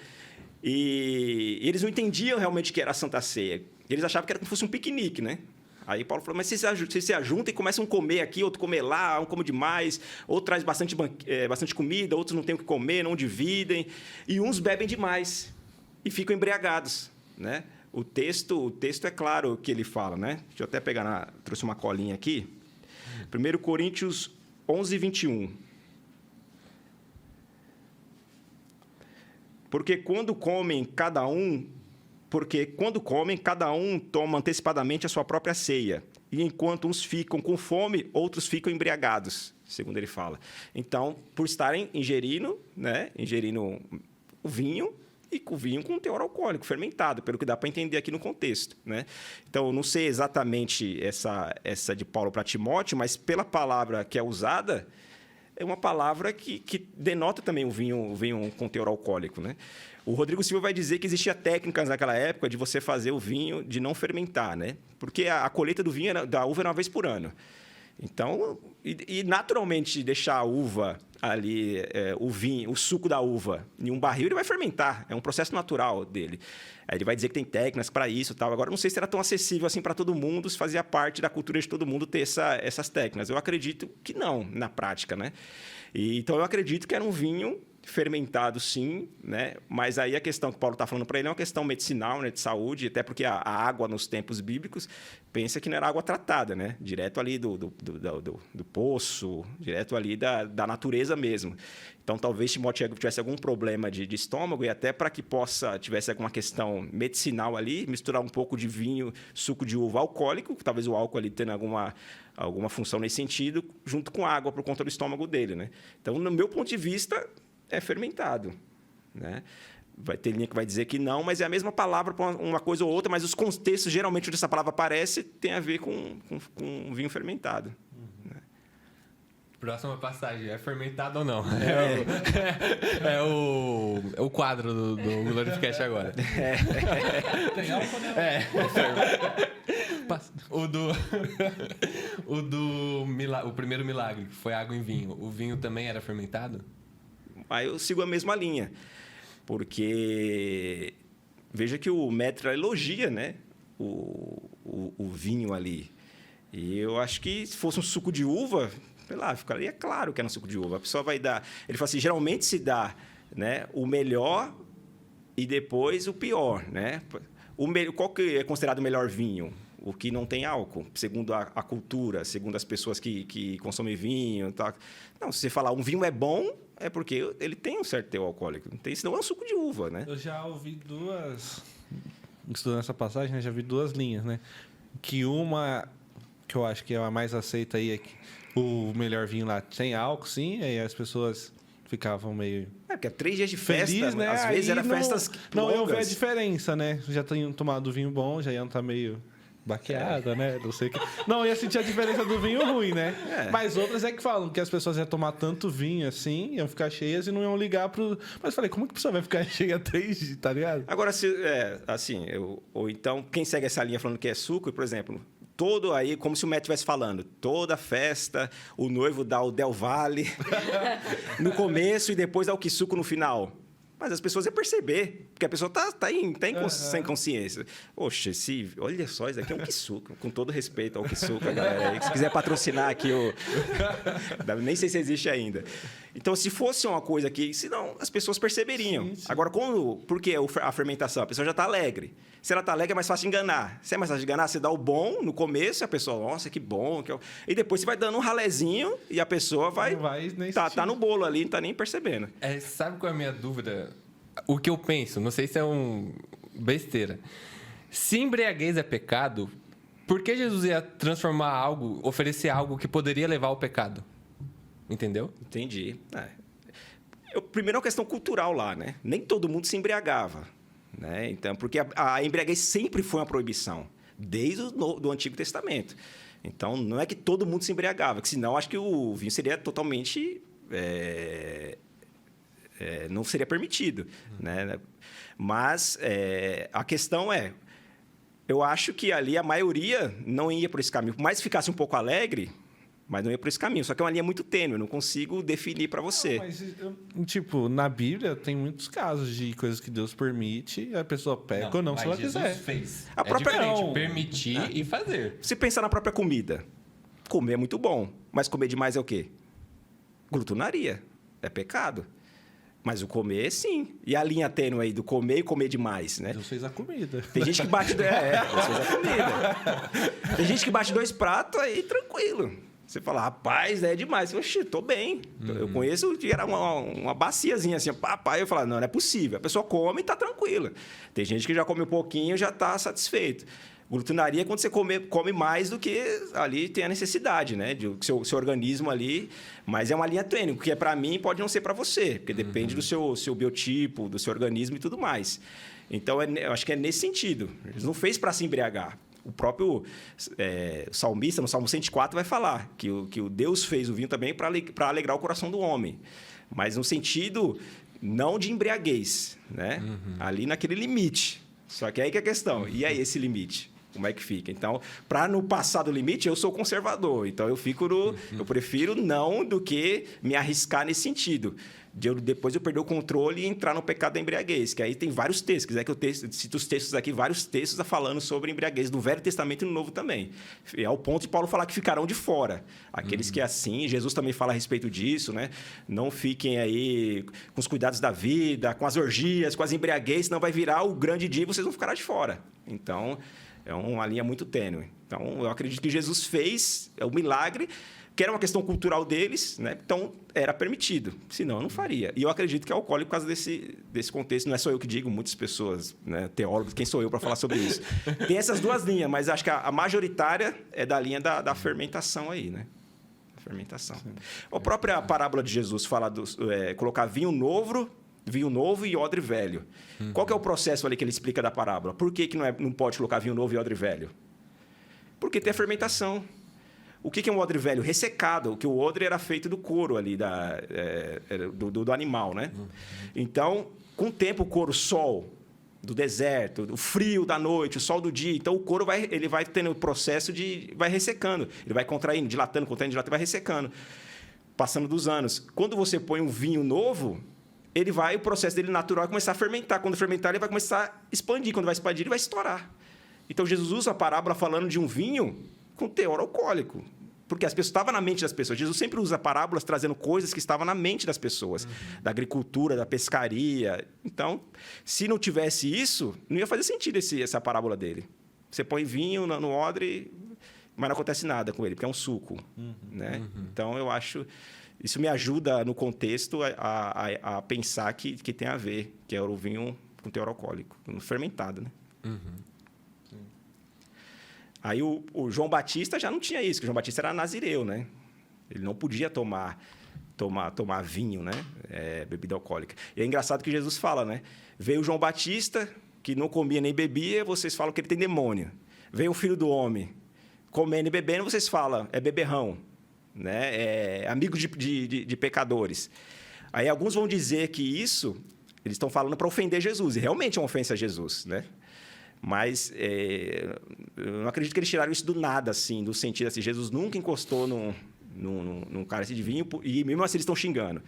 E eles não entendiam realmente o que era a Santa Ceia. Eles achavam que era como se fosse um piquenique, né? Aí Paulo falou, mas vocês se ajuntam e começam a comer aqui, outro comer lá, um come demais, outro traz bastante comida, outros não têm o que comer, não dividem, e uns bebem demais e ficam embriagados, né? O texto é claro o que ele fala, né? Deixa eu até pegar, trouxe uma colinha aqui. 1 Coríntios 11, 21. Porque quando comem, cada um toma antecipadamente a sua própria ceia. E enquanto uns ficam com fome, outros ficam embriagados, segundo ele fala. Então, por estarem ingerindo o vinho, e com vinho com teor alcoólico, fermentado, pelo que dá para entender aqui no contexto, né? Então, eu não sei exatamente essa de Paulo para Timóteo, mas pela palavra que é usada, é uma palavra que denota também o vinho com teor alcoólico, né? O Rodrigo Silva vai dizer que existia técnicas naquela época de você fazer o vinho de não fermentar, né? Porque a colheita do vinho da uva era uma vez por ano. Então, e naturalmente deixar a uva ali, o vinho, o suco da uva, em um barril, ele vai fermentar. É um processo natural dele. Aí ele vai dizer que tem técnicas para isso e tal. Agora, não sei se era tão acessível assim para todo mundo, se fazia parte da cultura de todo mundo ter essas técnicas. Eu acredito que não, na prática, né? Então, eu acredito que era um vinho fermentado, sim, né? Mas aí a questão que o Paulo está falando para ele é uma questão medicinal, né? De saúde, até porque a água nos tempos bíblicos, pensa que não era água tratada, né? Direto ali do poço, direto ali da natureza mesmo. Então, talvez Timóteo tivesse algum problema de estômago e até para que tivesse alguma questão medicinal ali, misturar um pouco de vinho, suco de uva alcoólico, talvez o álcool ali tendo alguma função nesse sentido, junto com água por conta do estômago dele, né? Então, no meu ponto de vista, é fermentado, né? Vai ter linha que vai dizer que não, mas é a mesma palavra para uma coisa ou outra, mas os contextos, geralmente, onde essa palavra aparece, tem a ver com vinho fermentado. Né? Próxima passagem, é fermentado ou não? É o quadro do Glorificast agora. Tem álcool, né? O primeiro milagre, que foi água em vinho. O vinho também era fermentado? Aí eu sigo a mesma linha, porque veja que o Metra elogia, né, o vinho ali. E eu acho que se fosse um suco de uva, sei lá, ficaria claro que era um suco de uva. A pessoa vai dar... Ele fala assim, geralmente se dá, né, o melhor e depois o pior, né? Qual que é considerado o melhor vinho? O que não tem álcool, segundo a cultura, segundo as pessoas que consomem vinho. Tá. Não, se você falar um vinho é bom, é porque ele tem um certo teor alcoólico. Não tem, senão é um suco de uva, né? Eu já ouvi estudando essa passagem, né, já vi duas linhas, né? Que uma, que eu acho que é a mais aceita aí, é que o melhor vinho lá tem álcool, sim, aí as pessoas ficavam meio... porque é 3 dias de festa, feliz, né? Às vezes eram festas não ia ver a longas. diferença, né? Já tinham tomado vinho bom, já iam estar meio baqueada, né? Não sei o que. Não, ia sentir a diferença do vinho ruim, né? Mas outras é que falam que as pessoas iam tomar tanto vinho assim, iam ficar cheias e não iam ligar pro... Mas eu falei, como que a pessoa vai ficar cheia 3 dias, tá ligado? Agora, ou então, quem segue essa linha falando que é suco, por exemplo... Todo aí, como se o Matt estivesse falando, toda festa, o noivo dá o Del Valle no começo e depois dá o Kisuko no final. Mas as pessoas iam perceber, porque a pessoa tá sem consciência. Oxe, olha só, isso aqui é um Kisuko, com todo respeito ao Kisuko, galera. Se quiser patrocinar aqui, nem sei se existe ainda. Então, se fosse uma coisa que... Senão, as pessoas perceberiam. Sim. Agora, por que a fermentação? A pessoa já está alegre. Se ela está alegre, é mais fácil de enganar. Se é mais fácil de enganar, você dá o bom no começo, e a pessoa, nossa, que bom. E depois você vai dando um ralezinho e a pessoa tá no bolo ali, não está nem percebendo. Sabe qual é a minha dúvida? O que eu penso, não sei se é besteira. Se embriaguez é pecado, por que Jesus ia oferecer algo que poderia levar ao pecado? Entendeu? Entendi. Primeiro é uma questão cultural lá, né? Nem todo mundo se embriagava. Né? Então, porque a embriaguez sempre foi uma proibição, desde o Antigo Testamento. Então, não é que todo mundo se embriagava, que senão acho que o vinho seria totalmente... não seria permitido. Né? Mas a questão é... Eu acho que ali a maioria não ia por esse caminho. Por mais que ficasse um pouco alegre... Mas não ia por esse caminho. Só que é uma linha muito tênue. Eu não consigo definir para você. Na Bíblia tem muitos casos de coisas que Deus permite. A pessoa peca ou não, se ela quiser. Fez. A própria permitir e fazer. Se pensar na própria comida. Comer é muito bom. Mas comer demais é o quê? Glutonaria. É pecado. Mas o comer, sim. E a linha tênue aí do comer e comer demais, né? Deus fez a comida. Tem gente que bate... Deus fez a comida. Tem gente que bate 2 pratos aí, tranquilo. Você fala, rapaz, é demais. Oxi, tô bem. Eu conheço que era uma baciazinha assim, papai. Eu falo, não é possível. A pessoa come e tá tranquila. Tem gente que já come um pouquinho e já tá satisfeito. Glutonaria é quando você come mais do que ali tem a necessidade, né? Do seu organismo ali. Mas é uma linha tênue, porque para mim pode não ser para você, porque depende do seu biotipo, do seu organismo e tudo mais. Então, eu acho que é nesse sentido. Ele não fez para se embriagar. O próprio salmista, no Salmo 104, vai falar que o Deus fez o vinho também para alegrar o coração do homem. Mas no sentido não de embriaguez, né? Ali naquele limite. Só que aí que é a questão. E aí esse limite? Como é que fica? Então, para não passar do limite, eu sou conservador. Então, eu prefiro não do que me arriscar nesse sentido. Depois eu perder o controle e entrar no pecado da embriaguez. Que aí tem vários textos. Se quiser que eu cite os textos aqui, vários textos falando sobre embriaguez, do Velho Testamento e no Novo também. É ao ponto de Paulo falar que ficarão de fora. Aqueles que assim, Jesus também fala a respeito disso, né? Não fiquem aí com os cuidados da vida, com as orgias, com as embriaguez, senão vai virar o grande dia e vocês vão ficar de fora. Então, é uma linha muito tênue. Então, eu acredito que Jesus fez o milagre, que era uma questão cultural deles, né? Então, era permitido. Senão, eu não faria. E eu acredito que é alcoólico por causa desse contexto. Não é só eu que digo, muitas pessoas, né? Teólogos, quem sou eu para falar sobre isso? Tem essas duas linhas, mas acho que a majoritária é da linha da fermentação aí, né? Fermentação. A própria parábola de Jesus fala colocar vinho novo e odre velho. Qual que é o processo ali que ele explica da parábola? Por que não pode colocar vinho novo e odre velho? Porque tem a fermentação. O que é um odre velho? Ressecado, que o odre era feito do couro ali, do animal, né? Então, com o tempo, o couro, sol do deserto, o frio da noite, o sol do dia. Então, o couro ele vai tendo o processo vai ressecando. Ele vai contraindo, dilatando, e vai ressecando. Passando dos anos. Quando você põe um vinho novo, o processo dele natural vai começar a fermentar. Quando fermentar, ele vai começar a expandir. Quando vai expandir, ele vai estourar. Então, Jesus usa a parábola falando de um vinho com teor alcoólico. Porque as pessoas estavam na mente das pessoas. Jesus sempre usa parábolas trazendo coisas que estavam na mente das pessoas. Da agricultura, da pescaria. Então, se não tivesse isso, não ia fazer sentido essa parábola dele. Você põe vinho no odre, mas não acontece nada com ele, porque é um suco. Né? Então, eu acho... Isso me ajuda, no contexto, a pensar que tem a ver, que é o vinho com teor alcoólico, fermentado, né? Aí o João Batista já não tinha isso, porque o João Batista era nazireu, né? Ele não podia tomar vinho, né? Bebida alcoólica. E é engraçado que Jesus fala, né? Veio o João Batista, que não comia nem bebia, vocês falam que ele tem demônio. Veio o Filho do Homem, comendo e bebendo, vocês falam, é beberrão. Né? Amigo de pecadores. Aí alguns vão dizer que isso eles estão falando para ofender Jesus, e realmente é uma ofensa a Jesus, né? Mas eu não acredito que eles tiraram isso do nada, assim, do sentido assim, Jesus nunca encostou num cálice de vinho e mesmo assim eles estão xingando.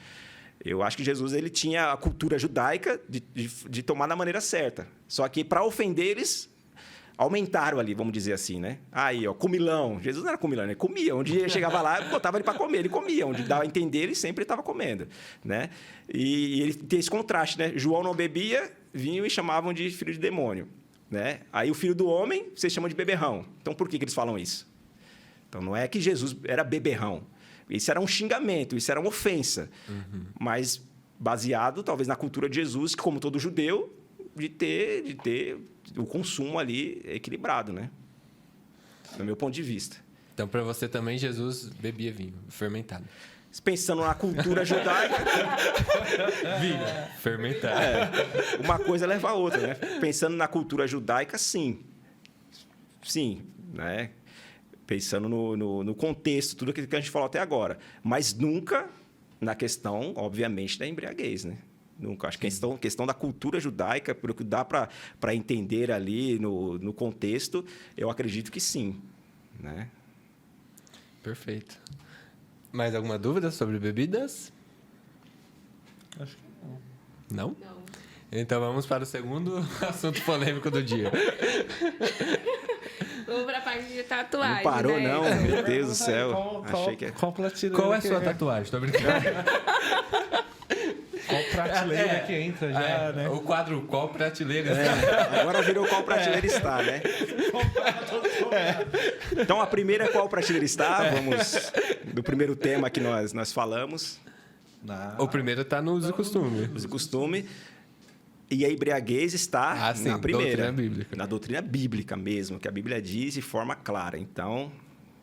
Eu acho que Jesus ele tinha a cultura judaica de tomar da maneira certa, só que para ofender eles aumentaram ali, vamos dizer assim, né? Aí, ó, comilão. Jesus não era comilão, ele comia. Onde ele chegava lá, botava ele para comer, ele comia. Onde dava a entender, ele sempre estava comendo, né? E ele tem esse contraste, né? João não bebia vinho e chamavam de filho de demônio, né? Aí o Filho do Homem, vocês chamam de beberrão. Então, por que eles falam isso? Então, não é que Jesus era beberrão. Isso era um xingamento, isso era uma ofensa. Mas baseado, talvez, na cultura de Jesus, que, como todo judeu, de ter o consumo ali equilibrado, né? Do meu ponto de vista. Então, para você também, Jesus bebia vinho fermentado. Pensando na cultura judaica... Vinho fermentado. Uma coisa leva a outra, né? Pensando na cultura judaica, sim. Sim, né? Pensando no contexto, tudo aquilo que a gente falou até agora. Mas nunca na questão, obviamente, da embriaguez, né? Nunca. Acho que a questão da cultura judaica, pelo que dá para entender ali no contexto, eu acredito que sim. Né? Perfeito. Mais alguma dúvida sobre bebidas? Acho que Não? Não. Então vamos para o segundo assunto polêmico do dia. Vamos pra parte de tatuagem. Não parou, né? não. Meu Deus do céu. Achei que... Qual prateleira Qual é a que sua tatuagem? Tô brincando. Qual prateleira que entra já, né? O quadro Qual Prateleira? Agora virou Qual Prateleira Está, né? Então, a primeira é Qual Prateleira Está. Vamos do primeiro tema que nós falamos. O primeiro está no uso e costume. Uso e costume. E a embriaguez está sim, na primeira. doutrina bíblica. Na doutrina bíblica mesmo, que a Bíblia diz de forma clara. Então,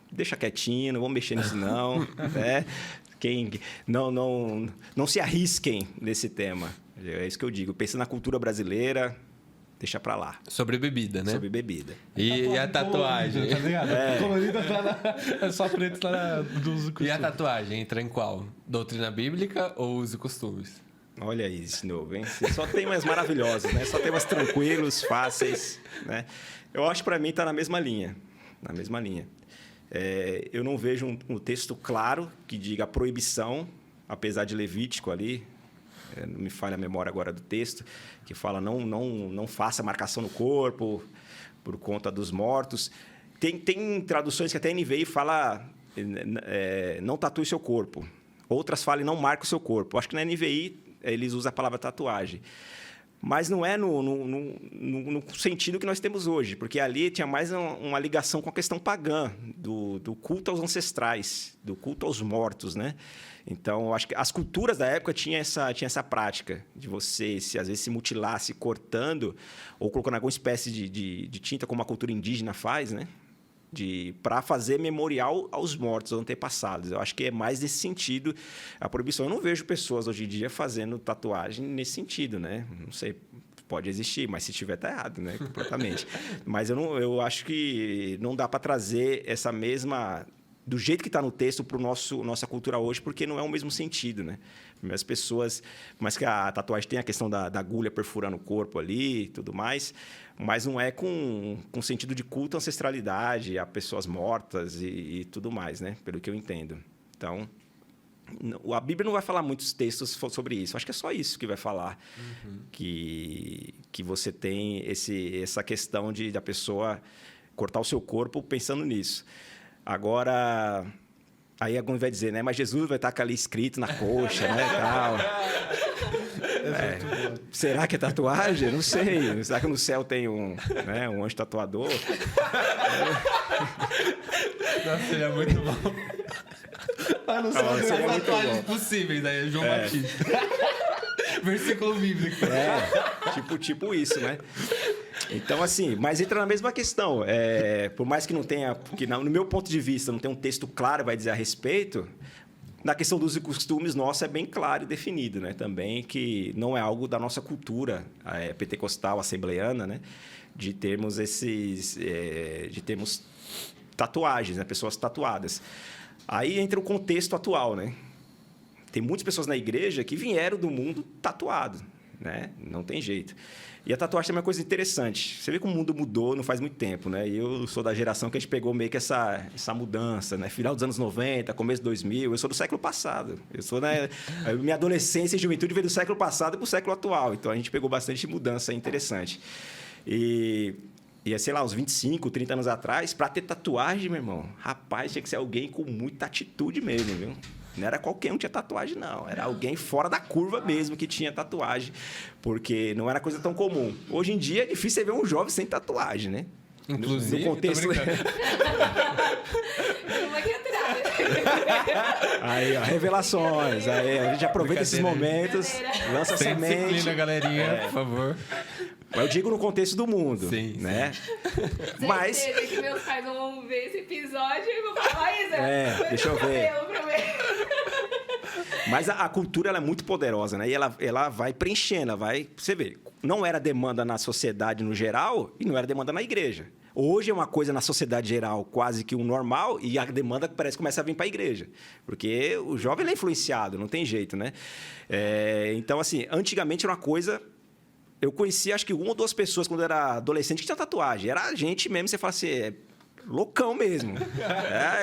deixa quietinho, não vamos mexer nisso não. Né? Não se arrisquem nesse tema. É isso que eu digo. Pensa na cultura brasileira, deixa pra lá. Sobre bebida, né? Sobre bebida. E a tatuagem? Tá ligado? Colorida tá é só preto, tá na do uso e costume. E a tatuagem entra em qual? Doutrina bíblica ou uso e costumes? Olha aí esse novo, hein? Você só tem mais maravilhosos, né? Só tem mais tranquilos, fáceis, né? Eu acho que para mim está na mesma linha. Na mesma linha. Eu não vejo um texto claro que diga proibição, apesar de Levítico ali, não me falha a memória agora do texto, que fala não faça marcação no corpo por conta dos mortos. Tem traduções que até a NVI fala não tatue seu corpo. Outras falam não marque o seu corpo. Acho que na NVI eles usam a palavra tatuagem. Mas não é no sentido que nós temos hoje, porque ali tinha mais uma ligação com a questão pagã, do culto aos ancestrais, do culto aos mortos, né? Então, acho que as culturas da época tinham essa prática de você, às vezes, se mutilar, se cortando, ou colocando alguma espécie de tinta, como a cultura indígena faz, né? Para fazer memorial aos mortos, aos antepassados. Eu acho que é mais nesse sentido a proibição. Eu não vejo pessoas hoje em dia fazendo tatuagem nesse sentido, né? Não sei, pode existir, mas se tiver, tá errado, né? Completamente. Mas eu acho que não dá para trazer essa mesma... do jeito que está no texto para nossa cultura hoje, porque não é o mesmo sentido, né? As pessoas... Mas que a tatuagem tem a questão da agulha perfurando o corpo ali e tudo mais, mas não é com sentido de culto à ancestralidade, a pessoas mortas e tudo mais, né? Pelo que eu entendo. Então, a Bíblia não vai falar muitos textos sobre isso. Acho que é só isso que vai falar. Que você tem essa questão da pessoa cortar o seu corpo pensando nisso. Agora, aí alguém vai dizer, né? Mas Jesus vai estar ali escrito na coxa, né? Tal. Será que é tatuagem? Não sei. Será que no céu tem um anjo tatuador? Nossa, seria muito bom. Seria muito Tatuagens bom. possíveis, aí João Batista. Versículo bíblico. Tipo isso, né? Então, assim, mas entra na mesma questão. Por mais que não tenha... Porque no meu ponto de vista, não tem um texto claro vai dizer a respeito... Na questão dos costumes, nossa, é bem claro e definido, né? Também que não é algo da nossa cultura pentecostal, assembleiana, né? De termos de termos tatuagens, né? Pessoas tatuadas. Aí entra o contexto atual, né? Tem muitas pessoas na igreja que vieram do mundo tatuado, né? Não tem jeito. E a tatuagem também é uma coisa interessante. Você vê como o mundo mudou não faz muito tempo, né? E eu sou da geração que a gente pegou meio que essa mudança, né? Final dos anos 90, começo de 2000. Eu sou do século passado. Minha adolescência e juventude veio do século passado para o século atual. Então, a gente pegou bastante mudança interessante. E sei lá, uns 25, 30 anos atrás, para ter tatuagem, meu irmão, rapaz, tinha que ser alguém com muita atitude mesmo, viu? Não era qualquer um que tinha tatuagem, não. Era alguém fora da curva mesmo que tinha tatuagem, porque não era coisa tão comum. Hoje em dia é difícil você ver um jovem sem tatuagem, né? Inclusive, no contexto... Aqui atrás. Aí, ó, revelações. Aí, a gente aproveita esses momentos, lança a sem semente. disciplina, galerinha, por favor. Mas eu digo no contexto do mundo, Sim, né? Sim. Mas... Certeza que meus pais não vão ver esse episódio e vão falar, Isa, deixa eu ver. Pra ver. Mas a cultura ela é muito poderosa, né? E ela vai preenchendo, você vê, não era demanda na sociedade no geral e não era demanda na igreja. Hoje é uma coisa na sociedade geral quase que um normal e a demanda parece que começa a vir para a igreja. Porque o jovem ele é influenciado, não tem jeito, né? Então, assim, antigamente era uma coisa... Eu conhecia, acho que 1 ou 2 pessoas quando eu era adolescente que tinha tatuagem. Era a gente mesmo, você fala assim, loucão mesmo.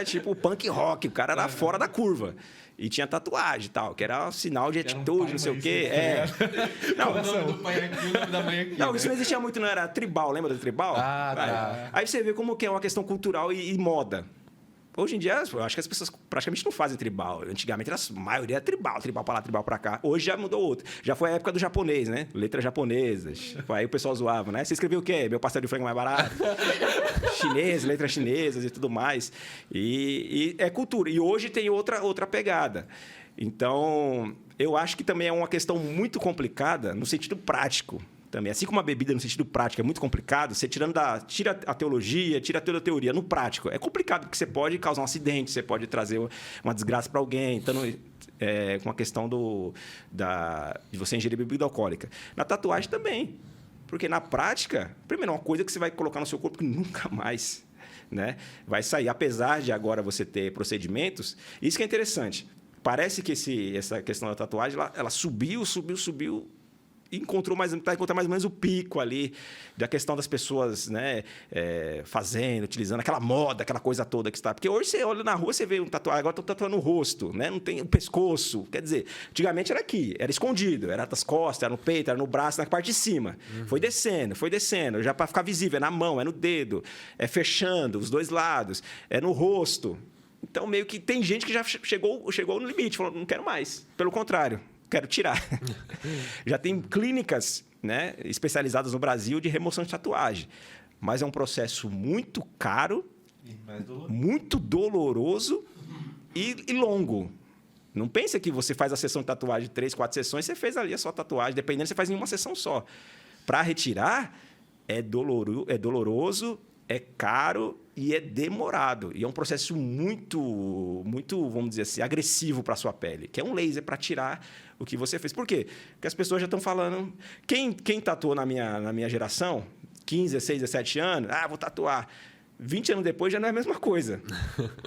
Tipo punk rock, o cara era fora da curva. E tinha tatuagem e tal, que era um sinal de atitude, não sei o quê. Não, o nome do pai aqui, o nome da mãe aqui. Não, isso não existia muito, não. Era tribal, lembra do tribal? Tá. Aí você vê como que é uma questão cultural e moda. Hoje em dia, eu acho que as pessoas praticamente não fazem tribal. Antigamente, a maioria era tribal para lá, tribal para cá. Hoje já mudou outro. Já foi a época do japonês, né? Letras japonesas. Aí o pessoal zoava, né? Você escreveu o quê? Meu pastel de frango mais barato. Chinês, letras chinesas e tudo mais. E é cultura. E hoje tem outra pegada. Então, eu acho que também é uma questão muito complicada no sentido prático. Também. Assim como a bebida no sentido prático é muito complicado, você tira a teologia, tira toda a teoria. No prático, é complicado porque você pode causar um acidente, você pode trazer uma desgraça para alguém, então, com a questão de você ingerir bebida alcoólica. Na tatuagem também. Porque na prática, primeiro, é uma coisa que você vai colocar no seu corpo que nunca mais, né, vai sair. Apesar de agora você ter procedimentos, isso que é interessante. Parece que essa questão da tatuagem, ela subiu, e encontrou mais ou menos o pico ali da questão das pessoas, né, fazendo, utilizando aquela moda, aquela coisa toda que está. Porque hoje você olha na rua, você vê um tatuagem, agora estão tatuando o rosto, né? Não tem o pescoço. Quer dizer, antigamente era aqui, era escondido, era nas costas, era no peito, era no braço, na parte de cima. Foi descendo, já para ficar visível, é na mão, é no dedo, é fechando os dois lados, é no rosto. Então, meio que tem gente que já chegou no limite, falou, não quero mais. Pelo contrário, quero tirar. Já tem clínicas, né, especializadas no Brasil de remoção de tatuagem. Mas é um processo muito caro, muito doloroso e longo. Não pensa que você faz a sessão de tatuagem 3, 4 sessões, você fez ali a sua tatuagem. Dependendo, você faz em uma sessão só. Para retirar, é doloroso, é caro e é demorado. E é um processo muito, vamos dizer assim, agressivo para a sua pele, que é um laser para tirar o que você fez. Por quê? Porque as pessoas já estão falando... Quem tatuou na minha geração, 15, 16, 17 anos, vou tatuar. 20 anos depois já não é a mesma coisa.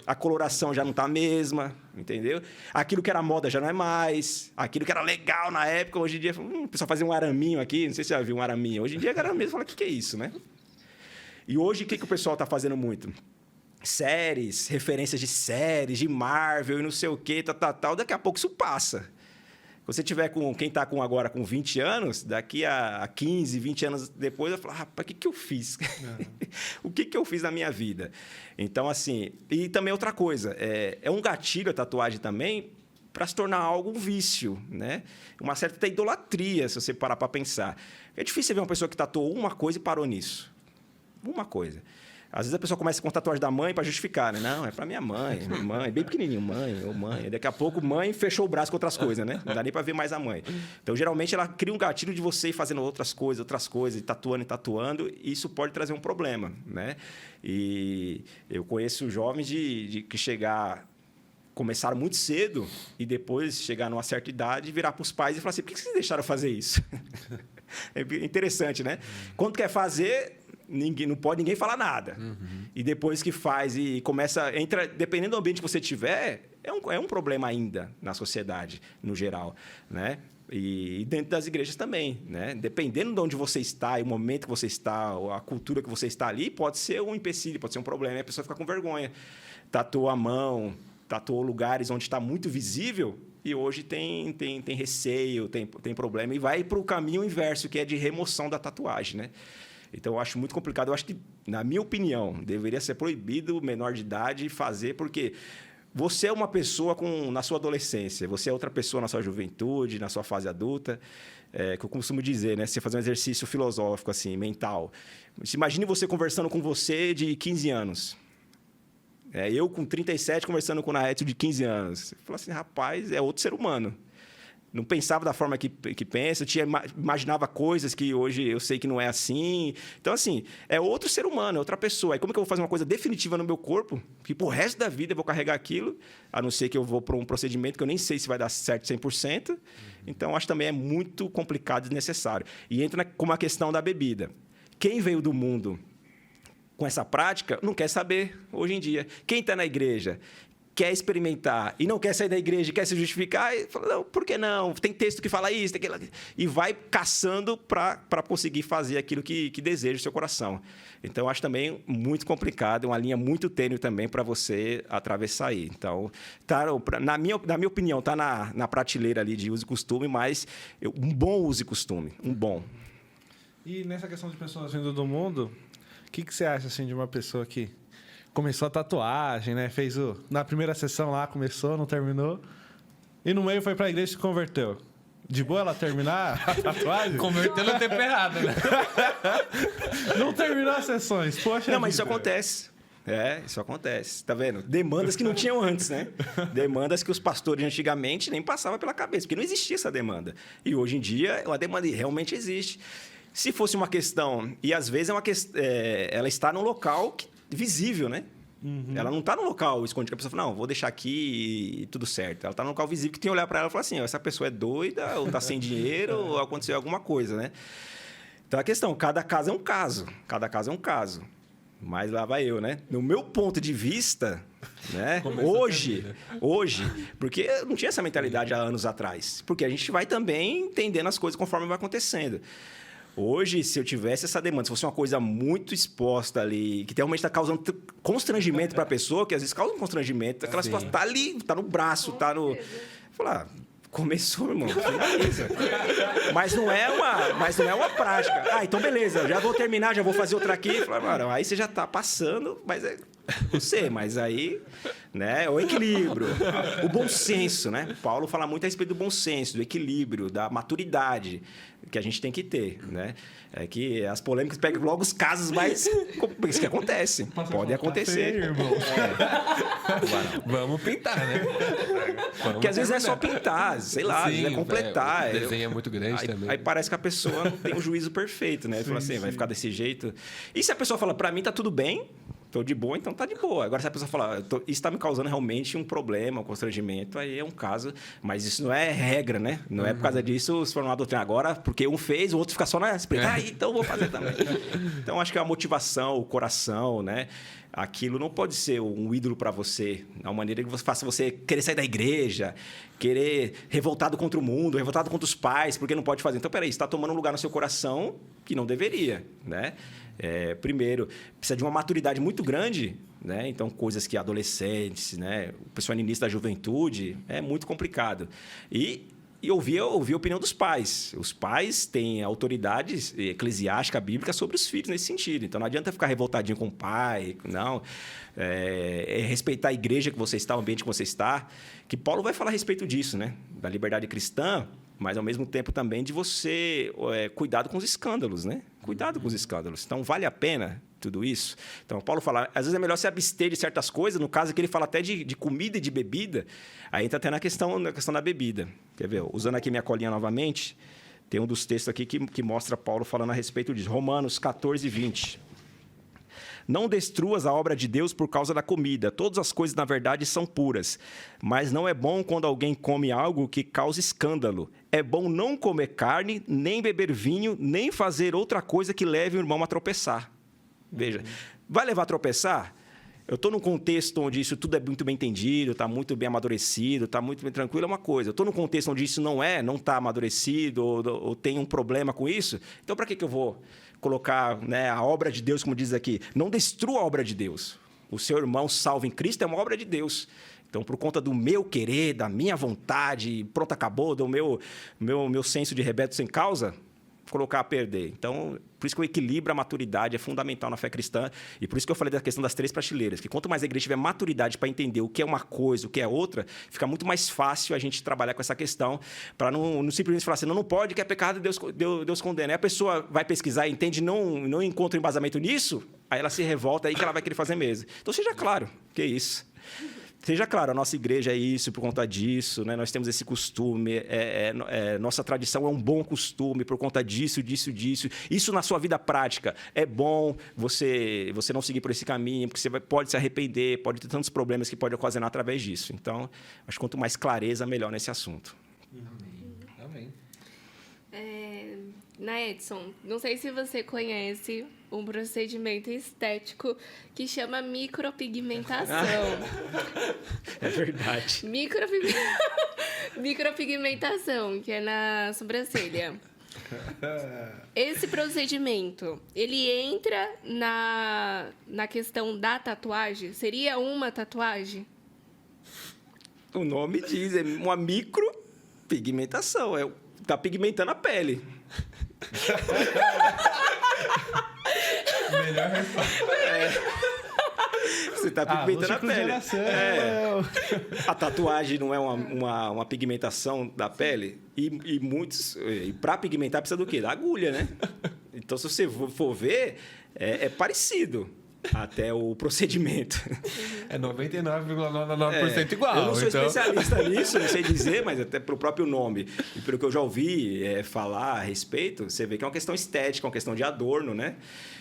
A coloração já não está a mesma, entendeu? Aquilo que era moda já não é mais. Aquilo que era legal na época, hoje em dia... o pessoal fazia um araminho aqui, não sei se você já viu um araminho. Hoje em dia a galera mesmo fala, o que é isso, né? E hoje, o que o pessoal está fazendo muito? Séries, referências de séries, de Marvel e não sei o quê, tal. Daqui a pouco isso passa. Você tiver quem está agora com 20 anos, daqui a 15, 20 anos depois, vai falar, rapaz, o que eu fiz? O que eu fiz na minha vida? Então, assim... E também outra coisa, é um gatilho a tatuagem também para se tornar algo um vício, né? Uma certa idolatria, se você parar para pensar. É difícil você ver uma pessoa que tatuou uma coisa e parou nisso. Uma coisa. Às vezes a pessoa começa com tatuagem da mãe para justificar, né? Não, é para minha mãe, bem pequenininho, mãe. Daqui a pouco, mãe fechou o braço com outras coisas, né? Não dá nem para ver mais a mãe. Então, geralmente, ela cria um gatilho de você ir fazendo outras coisas, e tatuando, e isso pode trazer um problema, né? E eu conheço jovens que começaram muito cedo e depois chegar numa certa idade e virar para os pais e falar assim, por que vocês deixaram fazer isso? É interessante, né? Quando quer fazer... não pode ninguém falar nada. E depois que faz e começa... dependendo do ambiente que você tiver, é um problema ainda na sociedade, no geral, né? E dentro das igrejas também, né? Dependendo de onde você está, e o momento que você está, ou a cultura que você está ali, pode ser um empecilho, pode ser um problema, e a pessoa fica com vergonha. Tatuou a mão, tatuou lugares onde está muito visível, e hoje tem receio, tem problema, e vai para o caminho inverso, que é de remoção da tatuagem, né? Então, eu acho muito complicado. Eu acho que, na minha opinião, deveria ser proibido o menor de idade fazer, porque você é uma pessoa na sua adolescência, você é outra pessoa na sua juventude, na sua fase adulta, que eu costumo dizer, né? Você fazer um exercício filosófico, assim, mental. Imagine você conversando com você de 15 anos. Eu, com 37, conversando com o Naetio de 15 anos. Você fala assim, rapaz, é outro ser humano. Não pensava da forma que pensa, imaginava coisas que hoje eu sei que não é assim. Então, assim, é outro ser humano, é outra pessoa. Aí como que eu vou fazer uma coisa definitiva no meu corpo, que pro resto da vida eu vou carregar aquilo, a não ser que eu vou para um procedimento que eu nem sei se vai dar certo 100%. Então, acho que também é muito complicado e desnecessário. E entra com a questão da bebida. Quem veio do mundo com essa prática não quer saber hoje em dia. Quem está na igreja quer experimentar e não quer sair da igreja, quer se justificar, e fala, não, por que não? Tem texto que fala isso, tem aquilo, e vai caçando para conseguir fazer aquilo que deseja o seu coração. Então, acho também muito complicado, uma linha muito tênue também para você atravessar aí. Então, na minha opinião, está na prateleira ali de uso e costume, mas um bom uso e costume, um bom. E nessa questão de pessoas vindo do mundo, o que você acha assim, de uma pessoa que começou a tatuagem, né? Na primeira sessão lá, começou, não terminou. E no meio foi pra igreja e se converteu. De boa ela terminar a tatuagem? Converteu no tempo errado, né? Não terminou as sessões, poxa. Não, mas isso acontece. Isso acontece. Tá vendo? Demandas que não tinham antes, né? Demandas que os pastores antigamente nem passavam pela cabeça, porque não existia essa demanda. E hoje em dia, uma demanda realmente existe. Se fosse uma questão... E às vezes ela está num local visível, né? Ela não está no local escondido. A pessoa fala, não, vou deixar aqui e tudo certo. Ela está no local visível que tem que olhar para ela e falar assim, essa pessoa é doida, ou está sem dinheiro, ou aconteceu alguma coisa, né? Então, a questão, cada caso é um caso. Cada caso é um caso. Mas lá vai eu, né? No meu ponto de vista, né? Hoje, porque eu não tinha essa mentalidade há anos atrás. Porque a gente vai também entendendo as coisas conforme vai acontecendo. Hoje, se eu tivesse essa demanda, se fosse uma coisa muito exposta ali, que realmente está causando constrangimento para a pessoa, que às vezes causa um constrangimento, aquela situação está ali, está no braço, está no... Falar, começou, irmão, finaliza. Mas não é uma prática. Então beleza, já vou terminar, já vou fazer outra aqui. Falar, mano, aí você já está passando, mas é... Não sei, mas aí, né, o equilíbrio, o bom senso, né? Paulo fala muito a respeito do bom senso, do equilíbrio, da maturidade que a gente tem que ter, né? É que as polêmicas pegam logo os casos mais... Isso que acontece. Pode acontecer. Vamos pintar, né? Porque às vezes é só pintar, sei lá, às vezes é completar. O desenho é muito grande também. Aí parece que a pessoa não tem um juízo perfeito, né? Fala assim, vai ficar desse jeito. E se a pessoa fala, pra mim tá tudo bem, tô de boa, então tá de boa. Agora, se a pessoa falar, isso está me causando realmente um problema, um constrangimento, aí é um caso. Mas isso não é regra, né? Não é por causa disso, se for uma doutrina agora, porque um fez, o outro fica só na... então eu vou fazer também. Então, acho que a motivação, o coração, né? Aquilo não pode ser um ídolo para você. Uma maneira que faça você querer sair da igreja, querer revoltado contra o mundo, revoltado contra os pais, porque não pode fazer. Então, peraí, você está tomando um lugar no seu coração que não deveria, né? Primeiro, precisa de uma maturidade muito grande, né? Então, coisas que adolescentes, né? O pessoal no início da juventude, é muito complicado. E ouvir a opinião dos pais. Os pais têm autoridade eclesiástica, bíblica sobre os filhos nesse sentido. Então, não adianta ficar revoltadinho com o pai, não. Respeitar a igreja que você está, o ambiente que você está. Que Paulo vai falar a respeito disso, né? Da liberdade cristã, mas, ao mesmo tempo, também de você cuidado com os escândalos, né? Cuidado com os escândalos. Então, vale a pena tudo isso? Então, Paulo fala, às vezes é melhor se abster de certas coisas, no caso que ele fala até de comida e de bebida, aí entra até na questão da bebida. Quer ver? Usando aqui minha colinha novamente, tem um dos textos aqui que mostra Paulo falando a respeito disso. Romanos 14, 20. Não destruas a obra de Deus por causa da comida. Todas as coisas, na verdade, são puras. Mas não é bom quando alguém come algo que cause escândalo. É bom não comer carne, nem beber vinho, nem fazer outra coisa que leve o irmão a tropeçar. Veja, vai levar a tropeçar? Eu estou num contexto onde isso tudo é muito bem entendido, está muito bem amadurecido, está muito bem tranquilo, é uma coisa. Eu estou num contexto onde isso não está amadurecido ou tem um problema com isso. Então, para que eu vou colocar, né, a obra de Deus, como diz aqui? Não destrua a obra de Deus. O seu irmão salvo em Cristo é uma obra de Deus. Então, por conta do meu querer, da minha vontade, pronto, acabou, do meu senso de rebeto sem causa, colocar a perder. Então, por isso que o equilíbrio, a maturidade é fundamental na fé cristã. E por isso que eu falei da questão das 3 prateleiras. Que quanto mais a igreja tiver maturidade para entender o que é uma coisa, o que é outra, fica muito mais fácil a gente trabalhar com essa questão, para não simplesmente falar assim, não pode, que é pecado, Deus condena. Aí a pessoa vai pesquisar e entende, não encontra embasamento nisso, aí ela se revolta, aí que ela vai querer fazer mesmo. Então, seja claro, que é isso. Seja claro, a nossa igreja é isso, por conta disso, né? Nós temos esse costume, nossa tradição é um bom costume por conta disso. Isso na sua vida prática é bom você não seguir por esse caminho, porque você pode se arrepender, pode ter tantos problemas que pode ocasionar através disso. Então, acho que quanto mais clareza, melhor nesse assunto. Amém. Na Edson, não sei se você conhece um procedimento estético que chama micropigmentação. É verdade. Micropigmentação, que é na sobrancelha. Esse procedimento, ele entra na questão da tatuagem? Seria uma tatuagem? O nome diz, é uma micropigmentação. Tá pigmentando a pele. Melhor resposta. Você está pigmentando a pele. Geração. A tatuagem não é uma pigmentação da pele? E para pigmentar precisa do quê? Da agulha, né? Então, se você for ver, é parecido. até o procedimento. É 99,99% igual. Eu não sou então... especialista nisso, não sei dizer, mas até pelo próprio nome e pelo que eu já ouvi falar a respeito, você vê que é uma questão estética, uma questão de adorno, né?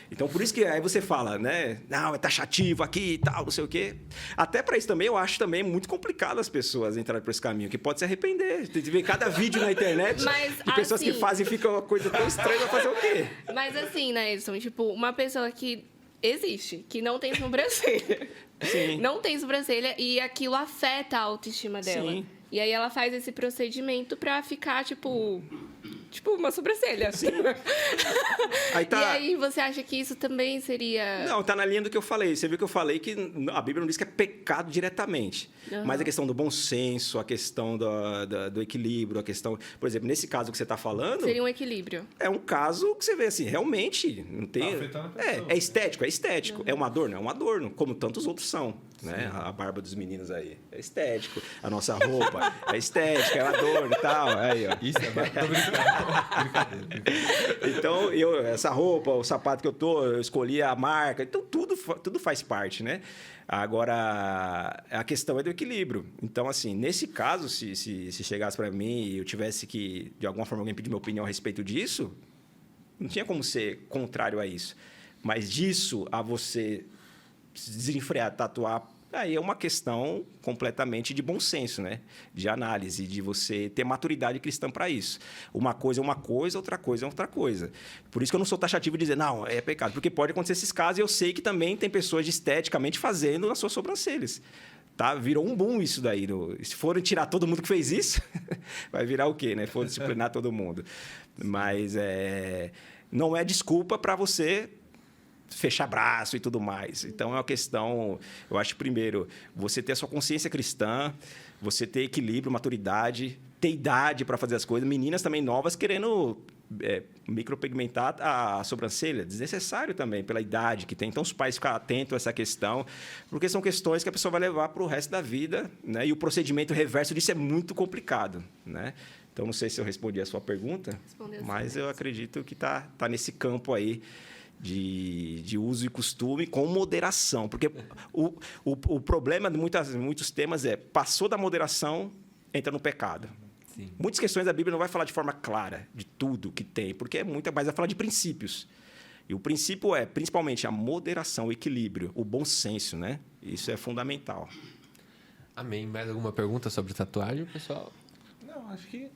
Então, por isso que aí você fala, né? Não, é taxativo aqui e tal, não sei o quê. Até para isso também, eu acho também muito complicado as pessoas entrarem por esse caminho, que pode se arrepender. Tem que ver cada vídeo na internet Mas, de pessoas assim... que fazem e fica uma coisa tão estranha, vai fazer o quê? Mas assim, né, Edson? Tipo, uma pessoa que existe, que não tem sobrancelha. Sim. Não tem sobrancelha e aquilo afeta a autoestima dela. Sim. E aí ela faz esse procedimento pra ficar, tipo uma sobrancelha. Sim. Aí tá... E aí você acha que isso também seria... Não, tá na linha do que eu falei. Você viu que eu falei que a Bíblia não diz que é pecado diretamente. Mas a questão do bom senso, a questão do equilíbrio, a questão... Por exemplo, nesse caso que você está falando... Seria um equilíbrio. É um caso que você vê assim, realmente não tem... afetando a pessoa. É estético, é estético. É um adorno, é um adorno, como tantos outros são. Né? A barba dos meninos aí é estético. A nossa roupa é estética, é um adorno e tal. Aí, ó. Isso é tô brincando. Brincadeira. Então, essa roupa, o sapato que eu escolhi a marca. Então, tudo faz parte, né? Agora, a questão é do equilíbrio. Então, assim, nesse caso, se chegasse para mim e eu tivesse que, de alguma forma, alguém pedir minha opinião a respeito disso, não tinha como ser contrário a isso. Mas disso a você se desenfrear, tatuar, aí é uma questão completamente de bom senso, né? De análise, de você ter maturidade cristã para isso. Uma coisa é uma coisa, outra coisa é outra coisa. Por isso que eu não sou taxativo de dizer, não, é pecado. Porque pode acontecer esses casos e eu sei que também tem pessoas esteticamente fazendo nas suas sobrancelhas. Tá? Virou um boom isso daí. Se forem tirar todo mundo que fez isso, vai virar o quê, né? For disciplinar todo mundo. Mas não é desculpa para você fechar braço e tudo mais. Então, é uma questão... Eu acho, primeiro, você ter a sua consciência cristã, você ter equilíbrio, maturidade, ter idade para fazer as coisas. Meninas também novas querendo micropigmentar a sobrancelha. Desnecessário também, pela idade que tem. Então, os pais ficar atentos a essa questão, porque são questões que a pessoa vai levar para o resto da vida, né? E o procedimento reverso disso é muito complicado, né? Então, não sei se eu respondi a sua pergunta, mas eu acredito que tá nesse campo aí de uso e costume com moderação. Porque o problema de muitos temas passou da moderação, entra no pecado. Sim. Muitas questões da Bíblia não vai falar de forma clara de tudo que tem, porque é muita, mas vai falar de princípios. E o princípio é, principalmente, a moderação, o equilíbrio, o bom senso, né? Isso é fundamental. Amém. Mais alguma pergunta sobre tatuagem, pessoal? Não, acho que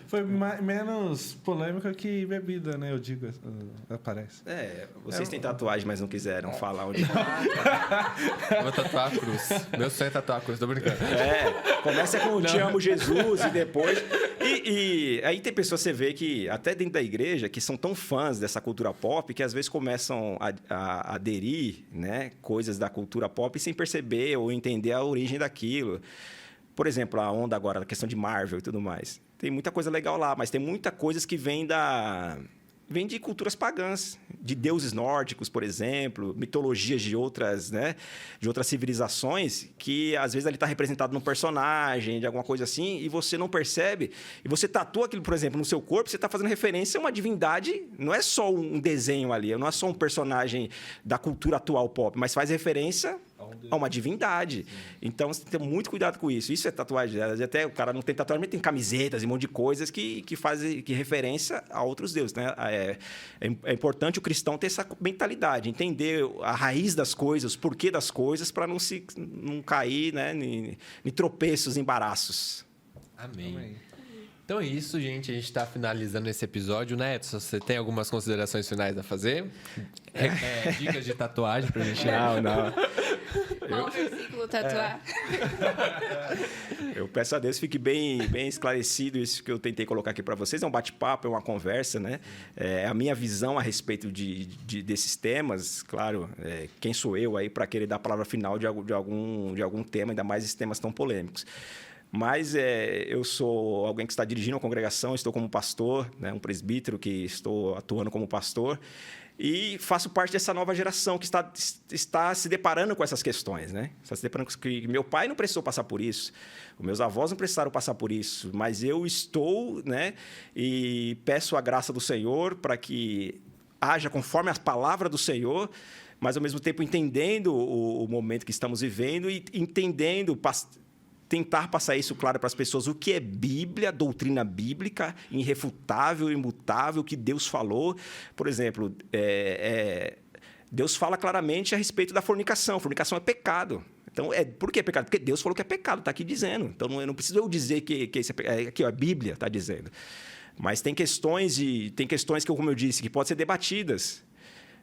foi menos polêmica que bebida, né? Eu digo, aparece. Vocês têm tatuagem, mas não quiseram falar onde... Eu vou tatuar a cruz. Meu sonho é tatuar a cruz, tô brincando. Começa com Te amo, Jesus, e depois... E aí tem pessoas, você vê que, até dentro da igreja, que são tão fãs dessa cultura pop, que às vezes começam a aderir, né, coisas da cultura pop sem perceber ou entender a origem daquilo. Por exemplo, a onda agora, a questão de Marvel e tudo mais. Tem muita coisa legal lá, mas tem muita coisa que vem de culturas pagãs, de deuses nórdicos, por exemplo, mitologias de outras, né, de outras civilizações, que às vezes ali está representado num personagem, de alguma coisa assim, e você não percebe, e você tatua aquilo, por exemplo, no seu corpo, você está fazendo referência a uma divindade, não é só um desenho ali, não é só um personagem da cultura atual pop, mas faz referência a uma divindade. Então, você tem que ter muito cuidado com isso. Isso é tatuagem. Até o cara não tem tatuagem, mas tem camisetas e um monte de coisas que fazem referência a outros deuses, né? É importante o cristão ter essa mentalidade, entender a raiz das coisas, o porquê das coisas, para não cair, né, em tropeços, embaraços. Amém. Então é isso, gente. A gente está finalizando esse episódio, né, Edson? Você tem algumas considerações finais a fazer? Dicas de tatuagem pra gente... Não. Qual versículo tatuar? Eu peço a Deus que fique bem esclarecido isso que eu tentei colocar aqui para vocês. É um bate-papo, é uma conversa, né? A minha visão a respeito desses temas, claro, quem sou eu aí para querer dar a palavra final de algum tema, ainda mais esses temas tão polêmicos. Mas eu sou alguém que está dirigindo uma congregação, estou como pastor, né, um presbítero que estou atuando como pastor, e faço parte dessa nova geração que está se deparando com essas questões, né? Está se deparando com que meu pai não precisou passar por isso, os meus avós não precisaram passar por isso, mas eu estou, né, e peço a graça do Senhor para que haja conforme a palavra do Senhor, mas ao mesmo tempo entendendo o momento que estamos vivendo e entendendo, tentar passar isso claro para as pessoas, o que é Bíblia, doutrina bíblica, irrefutável, imutável, que Deus falou. Por exemplo, Deus fala claramente a respeito da fornicação. Fornicação é pecado. Então, por que é pecado? Porque Deus falou que é pecado, está aqui dizendo. Então, não preciso eu dizer que isso é pecado. Aqui, ó, a Bíblia está dizendo. Mas tem questões que, como eu disse, que podem ser debatidas.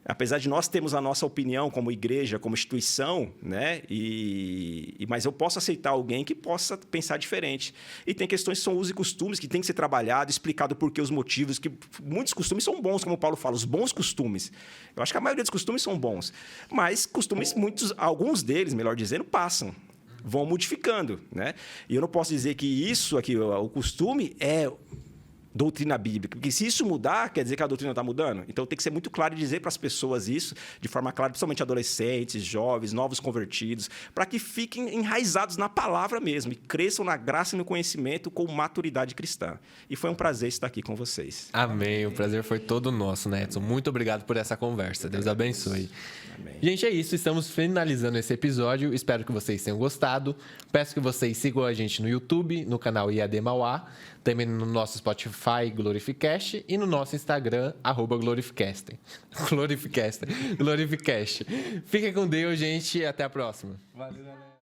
Apesar de nós termos a nossa opinião como igreja, como instituição, né? Mas eu posso aceitar alguém que possa pensar diferente. E tem questões que são usos e costumes que tem que ser trabalhado, explicado por que os motivos, que muitos costumes são bons, como o Paulo fala, os bons costumes. Eu acho que a maioria dos costumes são bons. Mas costumes, alguns deles, melhor dizendo, passam. Vão modificando, né? E eu não posso dizer que isso aqui, o costume, é doutrina bíblica. Porque se isso mudar, quer dizer que a doutrina está mudando. Então, tem que ser muito claro e dizer para as pessoas isso, de forma clara, principalmente adolescentes, jovens, novos convertidos, para que fiquem enraizados na palavra mesmo e cresçam na graça e no conhecimento com maturidade cristã. E foi um prazer estar aqui com vocês. Amém. O prazer foi todo nosso, né, Edson? Muito obrigado por essa conversa. Deus abençoe. Amém. Gente, é isso. Estamos finalizando esse episódio. Espero que vocês tenham gostado. Peço que vocês sigam a gente no YouTube, no canal IAD Mauá, também no nosso Spotify, Glorificast, e no nosso Instagram, @Glorificast. Glorificast. Fiquem com Deus, gente, e até a próxima. Valeu, galera.